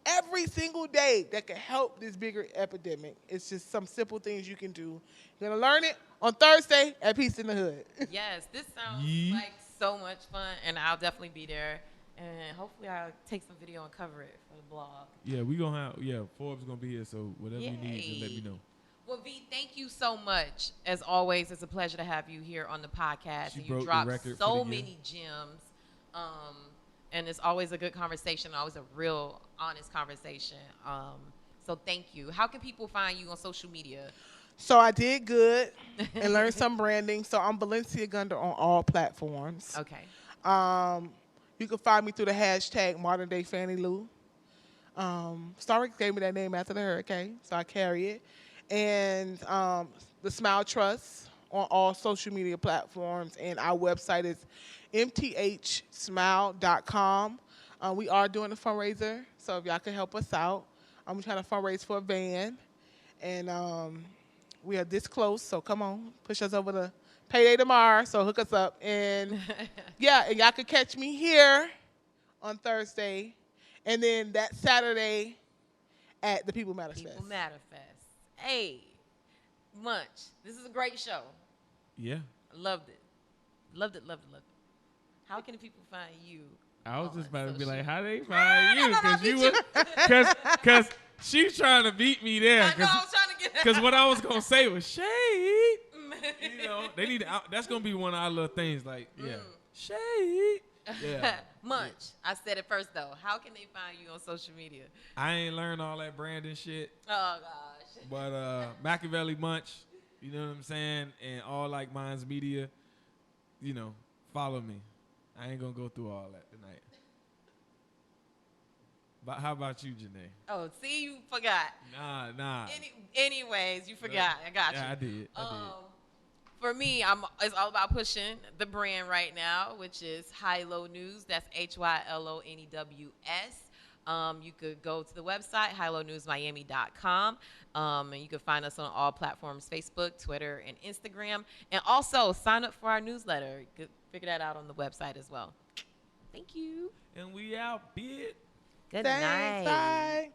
every single day that can help this bigger epidemic. It's just some simple things you can do. You're going to learn it on Thursday at Peace in the Hood. Yes, this sounds Yeet. like so much fun, and I'll definitely be there. And hopefully I'll take some video and cover it for the blog. Yeah, we gonna have. Forbes gonna be here, so whatever you need, just let me Yay. know. Well, V, thank you so much. As always, it's a pleasure to have you here on the podcast. She And broke you the dropped record for so the year. many gems. And it's always a good conversation, always a real, honest conversation. So thank you. How can people find you on social media? So I did good and learned some branding. So I'm Valencia Gunder on all platforms. Okay. You can find me through the hashtag Modern Day Fannie Lou. Starrick gave me that name after the hurricane, so I carry it. And the Smile Trust on all social media platforms. And our website is mthsmile.com. We are doing a fundraiser, so if y'all can help us out. I'm trying to fundraise for a van. And We are this close, so come on, push us over the payday tomorrow. So hook us up, and yeah, and y'all can catch me here on Thursday, and then that Saturday at the People Matter Fest. People Matter Fest. Hey, Munch, this is a great show. Yeah. I loved it. Loved it. How can the people find you? I was just about to be social like, media? how they find you? Because she's trying to beat me there. I know, I was trying to get Because what I was gonna say was shade. You know, they need to, that's gonna be one of our little things. Like, yeah, shade. Yeah. Munch. I said it first though. How can they find you on social media? I ain't learned all that branding shit. Oh gosh. But Machiavelli Munch, you know what I'm saying, and all like Minds Media, you know, follow me. I ain't gonna go through all that tonight. But how about you, Janéy? Oh, see, you forgot. Nah. Anyways, you forgot. I got you. Yeah, I did. For me, it's all about pushing the brand right now, which is Hilo News. That's HYLONEWS. You could go to the website, HiloNewsMiami.com. And you can find us on all platforms, Facebook, Twitter, and Instagram. And also, sign up for our newsletter. You could figure that out on the website as well. Thank you. And we out, bitch. Good Thanks, night. bye.